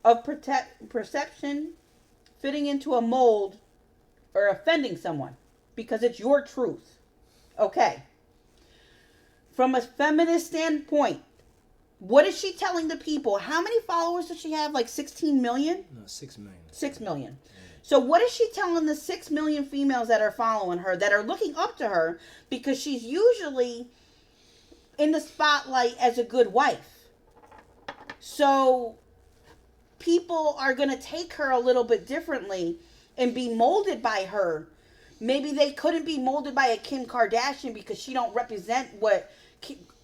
of perception, fitting into a mold, or offending someone. Because it's your truth. Okay. From a feminist standpoint, what is she telling the people? How many followers does she have? 16 million? No, 6 million. 6 million. So what is she telling the 6 million females that are following her, that are looking up to her, because she's usually in the spotlight as a good wife? So people are going to take her a little bit differently and be molded by her. Maybe they couldn't be molded by a Kim Kardashian because she don't represent what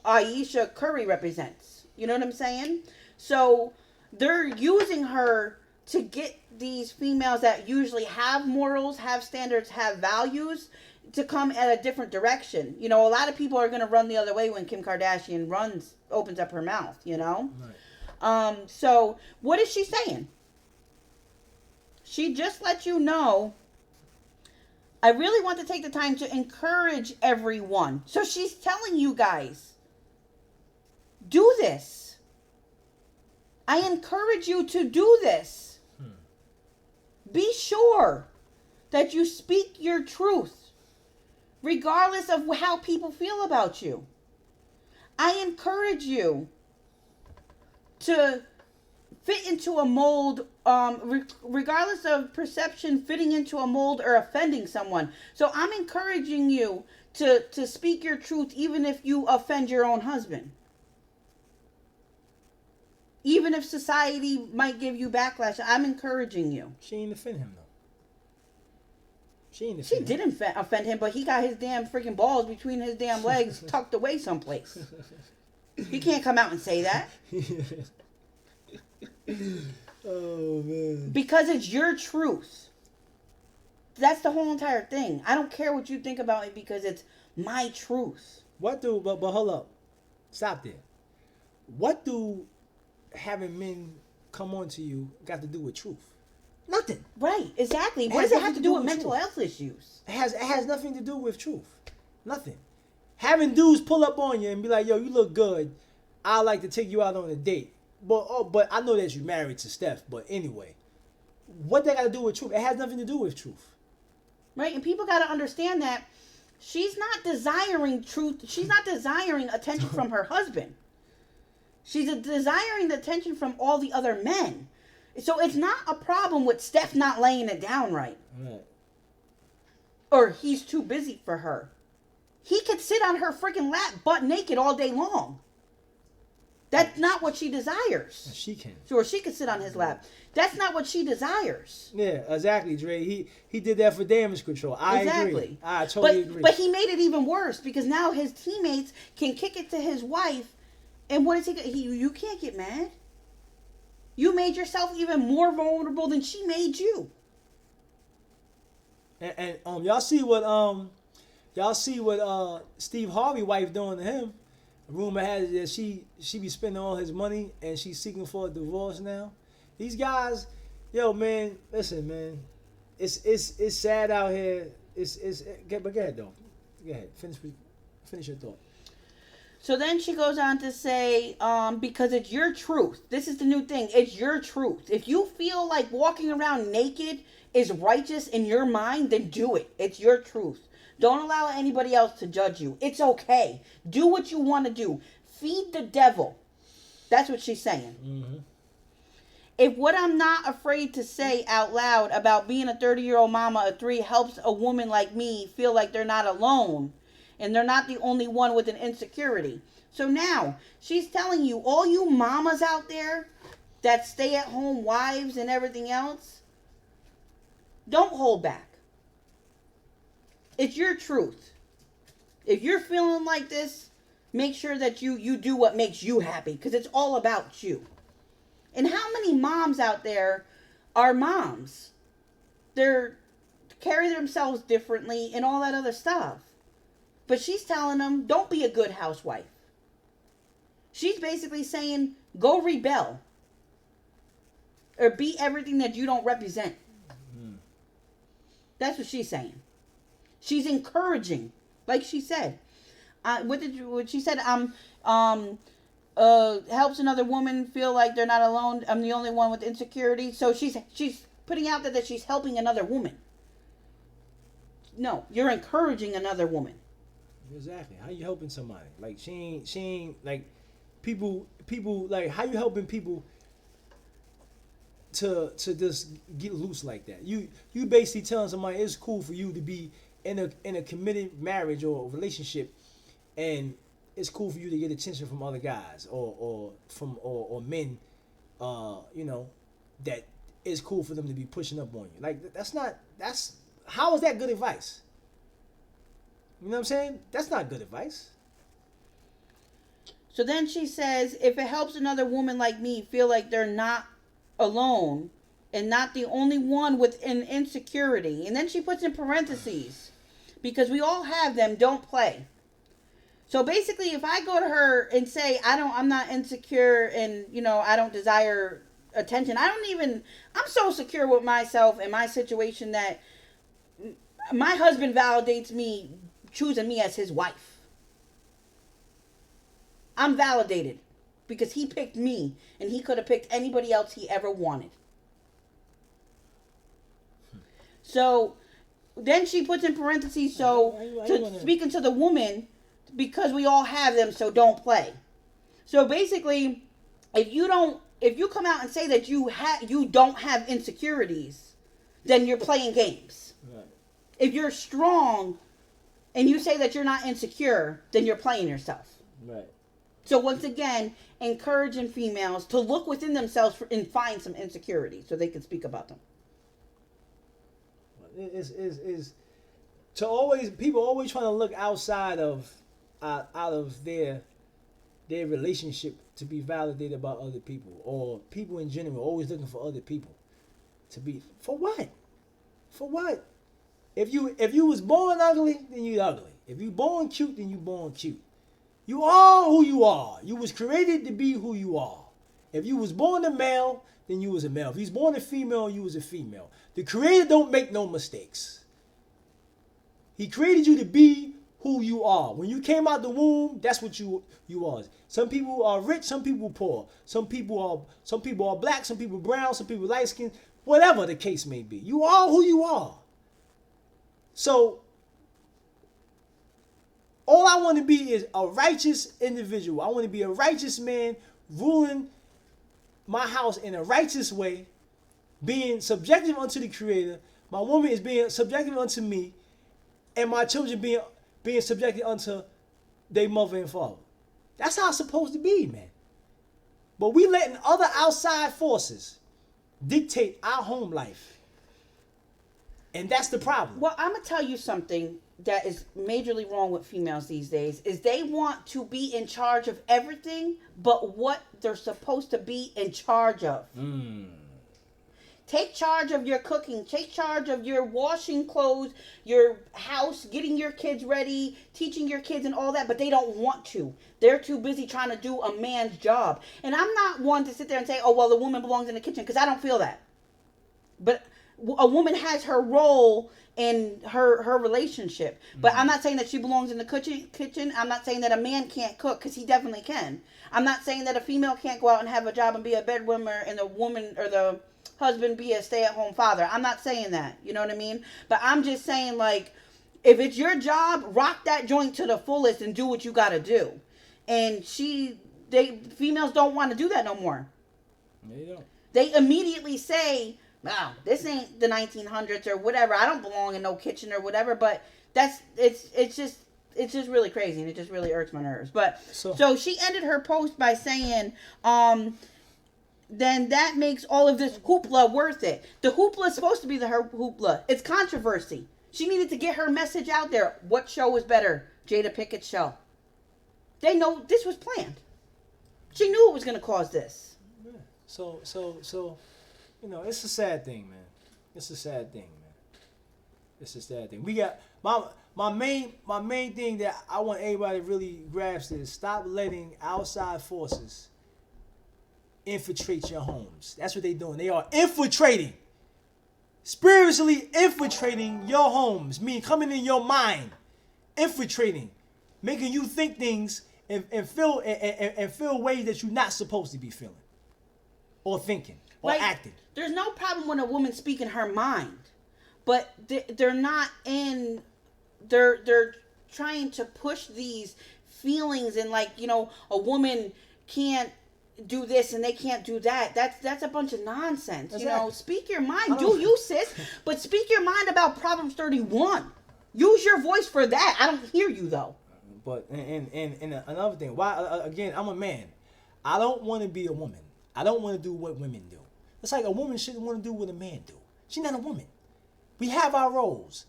Ayesha Curry represents. You know what I'm saying? So they're using her to get these females that usually have morals, have standards, have values, to come at a different direction. A lot of people are going to run the other way when Kim Kardashian opens up her mouth, Right. So what is she saying? She just let you know, I really want to take the time to encourage everyone. So she's telling you guys, do this. I encourage you to do this. be sure that you speak your truth, regardless of how people feel about you. I encourage you to fit into a mold, regardless of perception, fitting into a mold or offending someone. So I'm encouraging you to speak your truth, even if you offend your own husband. Even if society might give you backlash, I'm encouraging you. She ain't offend him though. She didn't offend him, but he got his damn freaking balls between his damn legs tucked away someplace. He can't come out and say that. Oh, man. Because it's your truth. That's the whole entire thing. I don't care what you think about me because it's my truth. But hold up. Stop there. What do having men come on to you got to do with truth? Nothing. Right, exactly. What does it have to do with mental health issues? It has nothing to do with truth. Nothing. Having dudes pull up on you and be like, yo, you look good. I'd like to take you out on a date. But I know that you're married to Steph. But anyway, what that got to do with truth? It has nothing to do with truth. Right, and people got to understand that she's not desiring truth. She's not desiring attention from her husband. She's desiring the attention from all the other men. So it's not a problem with Steph not laying it down right. Or he's too busy for her. He could sit on her freaking lap butt naked all day long. That's not what she desires. She can. Sure, she could sit on his lap. That's not what she desires. Yeah, exactly, Dre. He did that for damage control. I agree. I totally agree. But he made it even worse because now his teammates can kick it to his wife. And what is you can't get mad. You made yourself even more vulnerable than she made you. And y'all see what Steve Harvey wife doing to him. Rumor has it that she be spending all his money and she's seeking for a divorce now. These guys, yo man, listen man, it's sad out here. But go ahead though. Go ahead, finish your thought. So then she goes on to say, because it's your truth. This is the new thing. It's your truth. If you feel like walking around naked is righteous in your mind, then do it. It's your truth. Don't allow anybody else to judge you. It's okay. Do what you want to do. Feed the devil. That's what she's saying. Mm-hmm. If what I'm not afraid to say out loud about being a 30-year-old mama of 3 helps a woman like me feel like they're not alone, and they're not the only one with an insecurity. So now, she's telling you, all you mamas out there that stay-at-home wives and everything else, don't hold back. It's your truth. If you're feeling like this, make sure that you do what makes you happy, because it's all about you. And how many moms out there are moms? They're carry themselves differently and all that other stuff. But she's telling them, don't be a good housewife. She's basically saying, go rebel. Or be everything that you don't represent. Mm. That's what she's saying. She's encouraging. Like she said. What she said, helps another woman feel like they're not alone. I'm the only one with insecurity. So she's putting out that she's helping another woman. No, you're encouraging another woman. Exactly. How you helping somebody? Like she ain't like people like how you helping people to just get loose like that? You basically telling somebody it's cool for you to be in a committed marriage or relationship, and it's cool for you to get attention from other guys or men, that it's cool for them to be pushing up on you. Like how is that good advice? You know what I'm saying? That's not good advice. So then she says, if it helps another woman like me feel like they're not alone and not the only one with an insecurity. And then she puts in parentheses, because we all have them, don't play. So basically, if I go to her and say, I'm not insecure and, I don't desire attention. I'm so secure with myself and my situation that my husband validates me choosing me as his wife. I'm validated because he picked me and he could have picked anybody else he ever wanted. So then she puts in parentheses, so speaking to the woman, because we all have them, so don't play. So basically, if you come out and say that you don't have insecurities, then you're playing games. Right. If you're strong and you say that you're not insecure, then you're playing yourself. Right. So once again, encouraging females to look within themselves and find some insecurity so they can speak about them. Is to always people always trying to look outside of out of their relationship to be validated by other people, or people in general always looking for other people to be for what? For what? If you was born ugly, then you ugly. If you born cute, then you born cute. You are who you are. You was created to be who you are. If you was born a male, then you was a male. If you was born a female, you was a female. The Creator don't make no mistakes. He created you to be who you are. When you came out the womb, that's what you was. Some people are rich, some people poor. Some people are black, some people brown, some people light skinned. Whatever the case may be, you are who you are. So all I want to be is a righteous individual. I want to be a righteous man ruling my house in a righteous way, being subjective unto the Creator. My woman is being subjective unto me, and my children being subjected unto their mother and father. That's how it's supposed to be, man. But we letting other outside forces dictate our home life. And that's the problem. Well, I'm going to tell you something that is majorly wrong with females these days, is they want to be in charge of everything but what they're supposed to be in charge of. Take charge of your cooking. Take charge of your washing clothes, your house, getting your kids ready, teaching your kids and all that, but they don't want to. They're too busy trying to do a man's job. And I'm not one to sit there and say, oh, well, the woman belongs in the kitchen, because I don't feel that. But a woman has her role in her relationship. But I'm not saying that she belongs in the kitchen. I'm not saying that a man can't cook, because he definitely can. I'm not saying that a female can't go out and have a job and be a bedwinner, and the woman or the husband be a stay-at-home father. I'm not saying that. You know what I mean? But I'm just saying, like, if it's your job, rock that joint to the fullest and do what you got to do. And females don't want to do that no more. They don't. They immediately say, wow, this ain't the 1900s or whatever. I don't belong in no kitchen or whatever. But it's just really crazy, and it just really irks my nerves. But so she ended her post by saying, then that makes all of this hoopla worth it. The hoopla is supposed to be her hoopla. It's controversy. She needed to get her message out there. What show was better? Jada Pickett's show. They know this was planned. She knew it was going to cause this. Yeah. So, you know, it's a sad thing, man. It's a sad thing, man. It's a sad thing. We got my main thing that I want everybody to really grasp is stop letting outside forces infiltrate your homes. That's what they're doing. They are infiltrating, spiritually infiltrating your homes. Meaning coming in your mind, infiltrating, making you think things and feel ways that you're not supposed to be feeling, or thinking, or acting. There's no problem when a woman speaking her mind, but they're not in. They're trying to push these feelings, and like, you know, a woman can't do this and they can't do that. That's a bunch of nonsense. Exactly. You know, speak your mind. Do you, sis? But speak your mind about Proverbs 31. Use your voice for that. I don't hear you though. But and another thing, why again? I'm a man. I don't want to be a woman. I don't want to do what women do. It's like a woman shouldn't want to do what a man do. She's not a woman. We have our roles.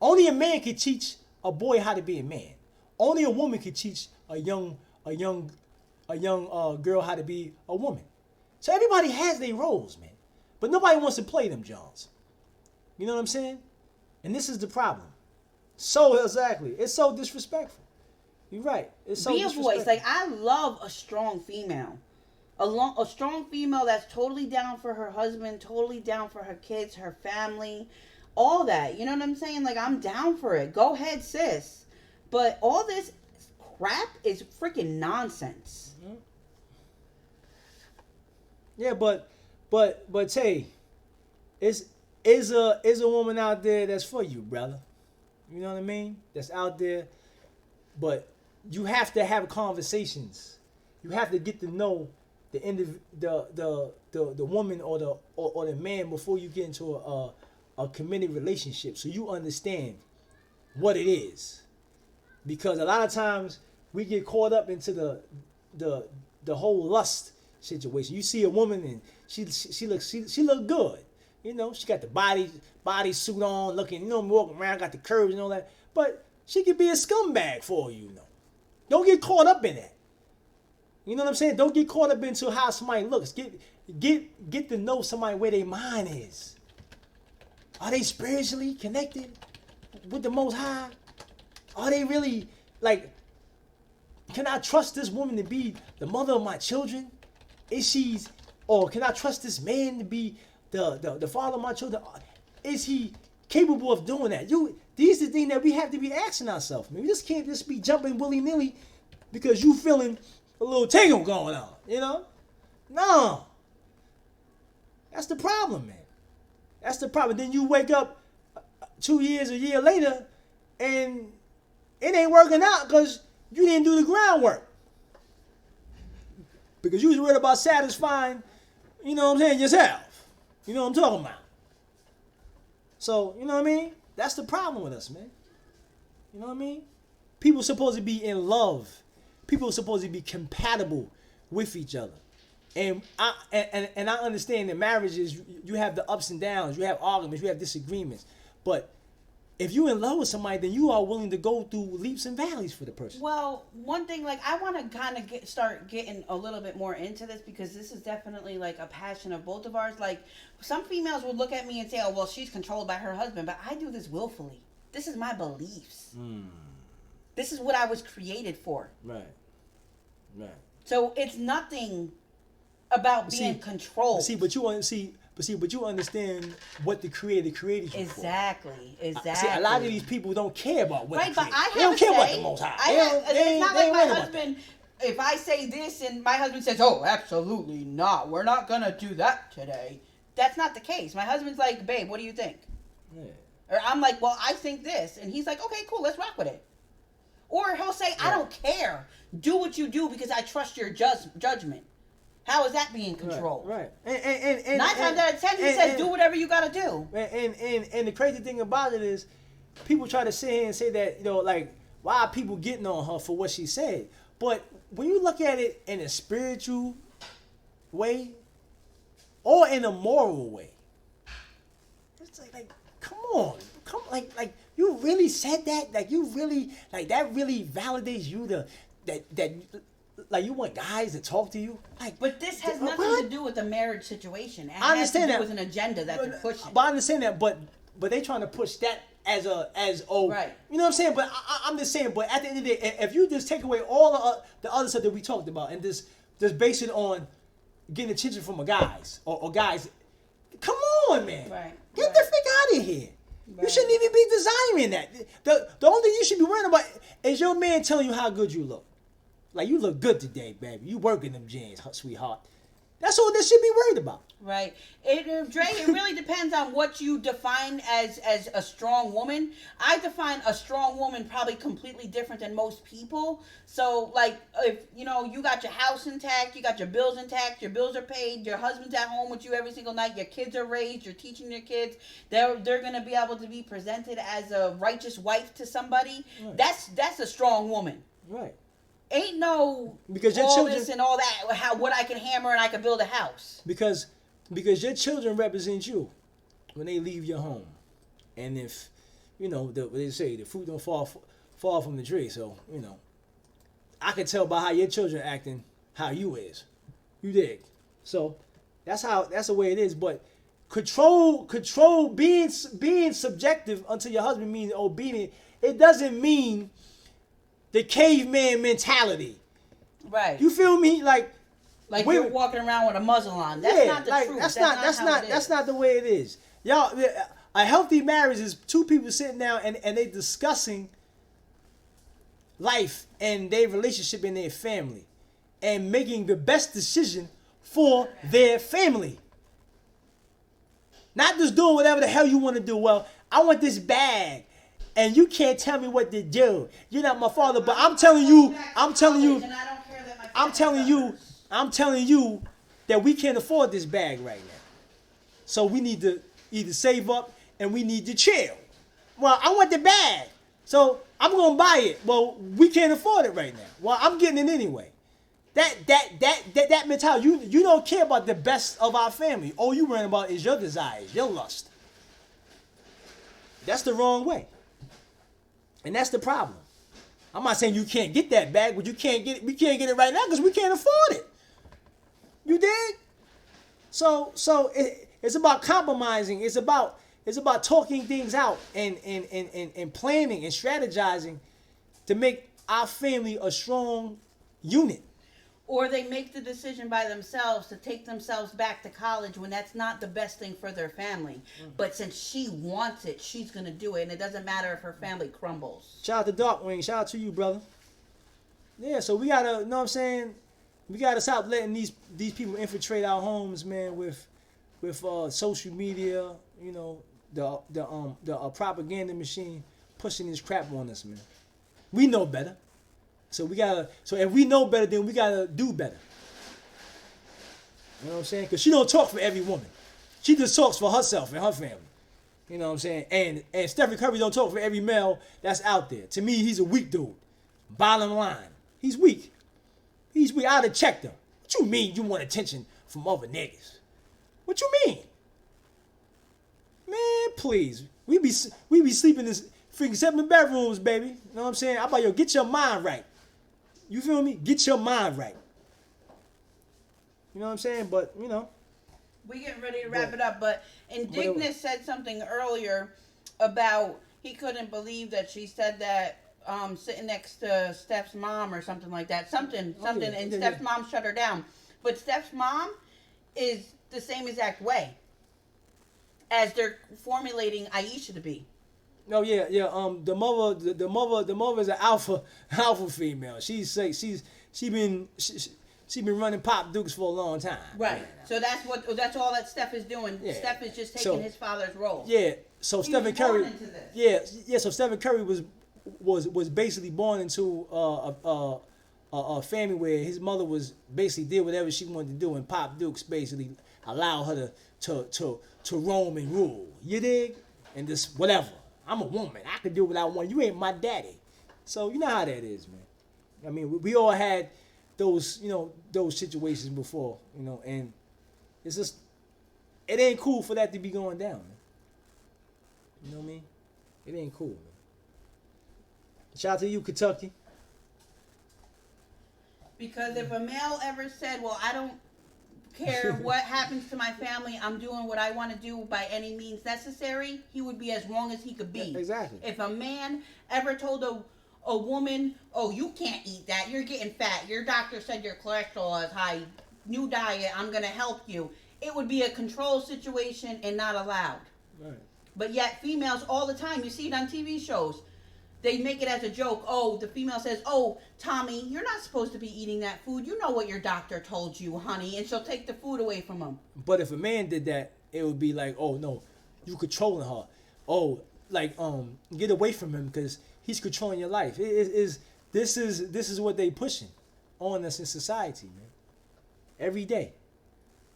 Only a man can teach a boy how to be a man. Only a woman can teach a young girl how to be a woman. So everybody has their roles, man. But nobody wants to play them Johns. You know what I'm saying? And this is the problem. So exactly. It's so disrespectful. You're right. It's so disrespectful. Be a voice. Like, I love a strong female. A strong female that's totally down for her husband, totally down for her kids, her family, all that. You know what I'm saying? Like, I'm down for it. Go ahead, sis. But all this crap is freaking nonsense. Mm-hmm. Yeah, but hey, it's is a woman out there that's for you, brother. You know what I mean? That's out there, but you have to have conversations. You have to get to know the woman or the man before you get into a committed relationship, so you understand what it is. Because a lot of times we get caught up into the whole lust situation. You see a woman and she look good. You know, she got the body suit on, looking, you know, walking around, got the curves and all that. But she could be a scumbag for all you know. Don't get caught up in that. You know what I'm saying? Don't get caught up into how somebody looks. Get to know somebody where their mind is. Are they spiritually connected with the Most High? Are they really, like, can I trust this woman to be the mother of my children? Or can I trust this man to be the father of my children? Is he capable of doing that? These are the things that we have to be asking ourselves. Man, we just can't just be jumping willy-nilly because you feeling a little tangle going on, you know? No. That's the problem, man. That's the problem. Then you wake up 2 years, a year later, and it ain't working out because you didn't do the groundwork. Because you was worried about satisfying, you know what I'm saying, yourself. You know what I'm talking about. So, you know what I mean? That's the problem with us, man. You know what I mean? People are supposed to be in love. People are supposed to be compatible with each other. And I understand that marriages, you have the ups and downs, you have arguments, you have disagreements. But if you're in love with somebody, then you are willing to go through leaps and valleys for the person. Well, one thing, like, I want to kind of start getting a little bit more into this, because this is definitely like a passion of both of ours. Like, some females would look at me and say, oh, well, she's controlled by her husband, but I do this willfully. This is my beliefs. This is what I was created for. Right. So it's nothing about being controlled. But you understand what the Creator created you for. Exactly. See, a lot of these people don't care about what but I they don't care about the Most High. It's not like my husband, if I say this and my husband says, oh, absolutely not, we're not going to do that today. That's not the case. My husband's like, babe, what do you think? Yeah. Or I'm like, well, I think this. And he's like, okay, cool, let's rock with it. Or he'll say, I don't care. Do what you do because I trust your judgment. How is that being controlled? Right. And 9 times out of 10, he says, do whatever you got to do. And the crazy thing about it is, people try to sit here and say that, you know, like, why are people getting on her for what she said? But when you look at it in a spiritual way or in a moral way, it's like come on, like you really said that, like you really, like that really validates you that like you want guys to talk to you, like. But this has nothing to do with the marriage situation. It I understand has to do that with an agenda that they're pushing. But I understand that, but they trying to push that as right. You know what I'm saying? But I'm just saying. But at the end of the day, if you just take away all the other stuff that we talked about and just base it on getting attention from a guys or guys, come on, man. Right. Get the freak out of here. Right. You shouldn't even be desiring that. The only thing you should be worrying about is your man telling you how good you look. Like, you look good today, baby. You working them jeans, sweetheart. That's all they should be worried about. Right. It really depends on what you define as a strong woman. I define a strong woman probably completely different than most people. So, like, if, you know, you got your house intact, you got your bills intact, your bills are paid, your husband's at home with you every single night, your kids are raised, you're teaching your kids, they're going to be able to be presented as a righteous wife to somebody. Right. That's a strong woman. Right. Ain't no because your all children, this and all that, what I can hammer and I can build a house. Because your children represent you when they leave your home. And if, you know, they say the fruit don't fall from the tree. So, you know, I can tell by how your children acting how you is. You dig? So that's the way it is. But control being subjective unto your husband means obedient. It doesn't mean the caveman mentality. Right. You feel me? Like you're walking around with a muzzle on. That's not the truth. That's not the way it is. Y'all, a healthy marriage is two people sitting down and they discussing life and their relationship in their family and making the best decision for their family. Not just doing whatever the hell you want to do. Well, I want this bag, and you can't tell me what to do. You're not my father, but I'm telling you that we can't afford this bag right now. So we need to either save up and we need to chill. Well, I want the bag, so I'm gonna buy it. Well, we can't afford it right now. Well, I'm getting it anyway. That mentality, you don't care about the best of our family. All you worrying about is your desires, your lust. That's the wrong way. And that's the problem. I'm not saying you can't get that bag, but we can't get it right now because we can't afford it. You dig? So it's about compromising. It's about talking things out and planning and strategizing to make our family a strong unit. Or they make the decision by themselves to take themselves back to college when that's not the best thing for their family. But since she wants it, she's going to do it. And it doesn't matter if her family crumbles. Shout out to Darkwing. Shout out to you, brother. Yeah, so we got to, you know what I'm saying? We got to stop letting these people infiltrate our homes, man, with social media, you know, the propaganda machine pushing this crap on us, man. We know better. So if we know better, then we gotta do better. You know what I'm saying? Because she don't talk for every woman. She just talks for herself and her family. You know what I'm saying? And Stephen Curry don't talk for every male that's out there. To me, he's a weak dude. Bottom line, he's weak. He's weak. I'd have checked him. What you mean you want attention from other niggas? What you mean? Man, please. We be sleeping in this freaking 7 bedrooms, baby. You know what I'm saying? I'm like, get your mind right. You feel me? Get your mind right. You know what I'm saying? But, you know. We getting ready to wrap it up, but Indignus said something earlier about he couldn't believe that she said that sitting next to Steph's mom or something like that. Something, and Steph's mom shut her down. But Steph's mom is the same exact way as they're formulating Ayesha to be. No, yeah. The mother is an alpha female. She been running Pop Dukes for a long time. Right. So that's all that Steph is doing. Yeah. Steph is just taking his father's role. Yeah. So Stephen Curry. Yeah. So Stephen Curry was basically born into a family where his mother was basically did whatever she wanted to do, and Pop Dukes basically allowed her to roam and rule. You dig? And this whatever. I'm a woman. I can do what I want. You ain't my daddy. So you know how that is, man. I mean, we all had those situations before, and it's just, it ain't cool for that to be going down, man. You know what I mean? It ain't cool, man. Shout out to you, Kentucky. Because if a male ever said, well, I don't care what happens to my family, I'm doing what I want to do by any means necessary, he would be as wrong as he could be. Exactly. If a man ever told a woman, oh, you can't eat that, you're getting fat, your doctor said your cholesterol is high, new diet, I'm going to help you, it would be a control situation and not allowed. Right. But yet females all the time, you see it on TV shows, they make it as a joke. Oh, the female says, oh, Tommy, you're not supposed to be eating that food. You know what your doctor told you, honey. And she'll take the food away from him. But if a man did that, it would be like, oh, no, you controlling her. Oh, like, get away from him because he's controlling your life. This is what they pushing on us in society, man. Every day.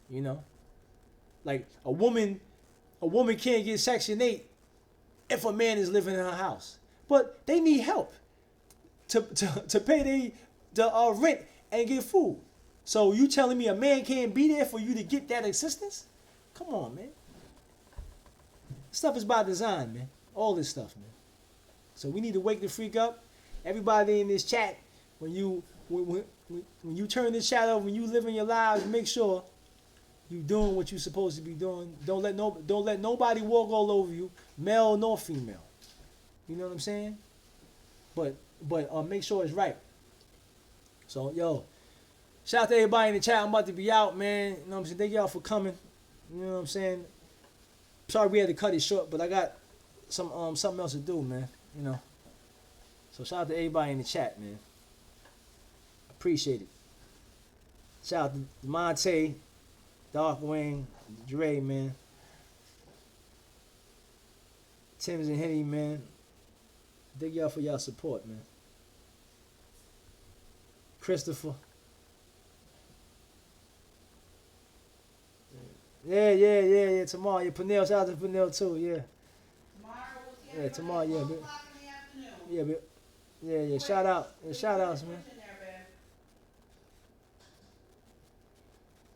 You know? Like, a woman can't get Section 8 if a man is living in her house. But they need help to pay the rent and get food. So you telling me a man can't be there for you to get that assistance? Come on, man. Stuff is by design, man. All this stuff, man. So we need to wake the freak up. Everybody in this chat, when you turn this chat over, when you live in your lives, make sure you doing what you're supposed to be doing. Don't let nobody walk all over you, male nor female. You know what I'm saying? But make sure it's right. So, yo, shout out to everybody in the chat. I'm about to be out, man. You know what I'm saying? Thank y'all for coming. You know what I'm saying? Sorry we had to cut it short, but I got something else to do, man. You know. So shout out to everybody in the chat, man. Appreciate it. Shout out to Monte, Darkwing, Dre, man. Tim's and Henny, man. Thank y'all for y'all support, man. Christopher. Yeah. Tomorrow, yeah. Pernell, shout out to Pernell too, yeah. Yeah, tomorrow, yeah, but, yeah, but, yeah. Shout outs, man.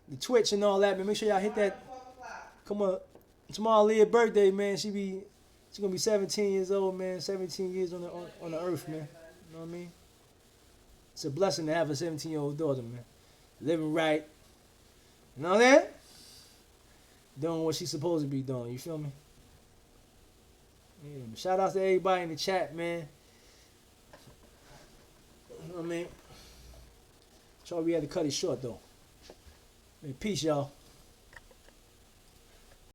The Twitch and all that, man. Make sure y'all hit that. Come on, tomorrow Leah's birthday, man. She's gonna be 17 years old, man. 17 years on the earth, man. You know what I mean? It's a blessing to have a 17-year-old daughter, man. Living right. You know that? Doing what she's supposed to be doing. You feel me? Yeah, shout out to everybody in the chat, man. You know what I mean? Sorry we had to cut it short, though. Man, peace, y'all.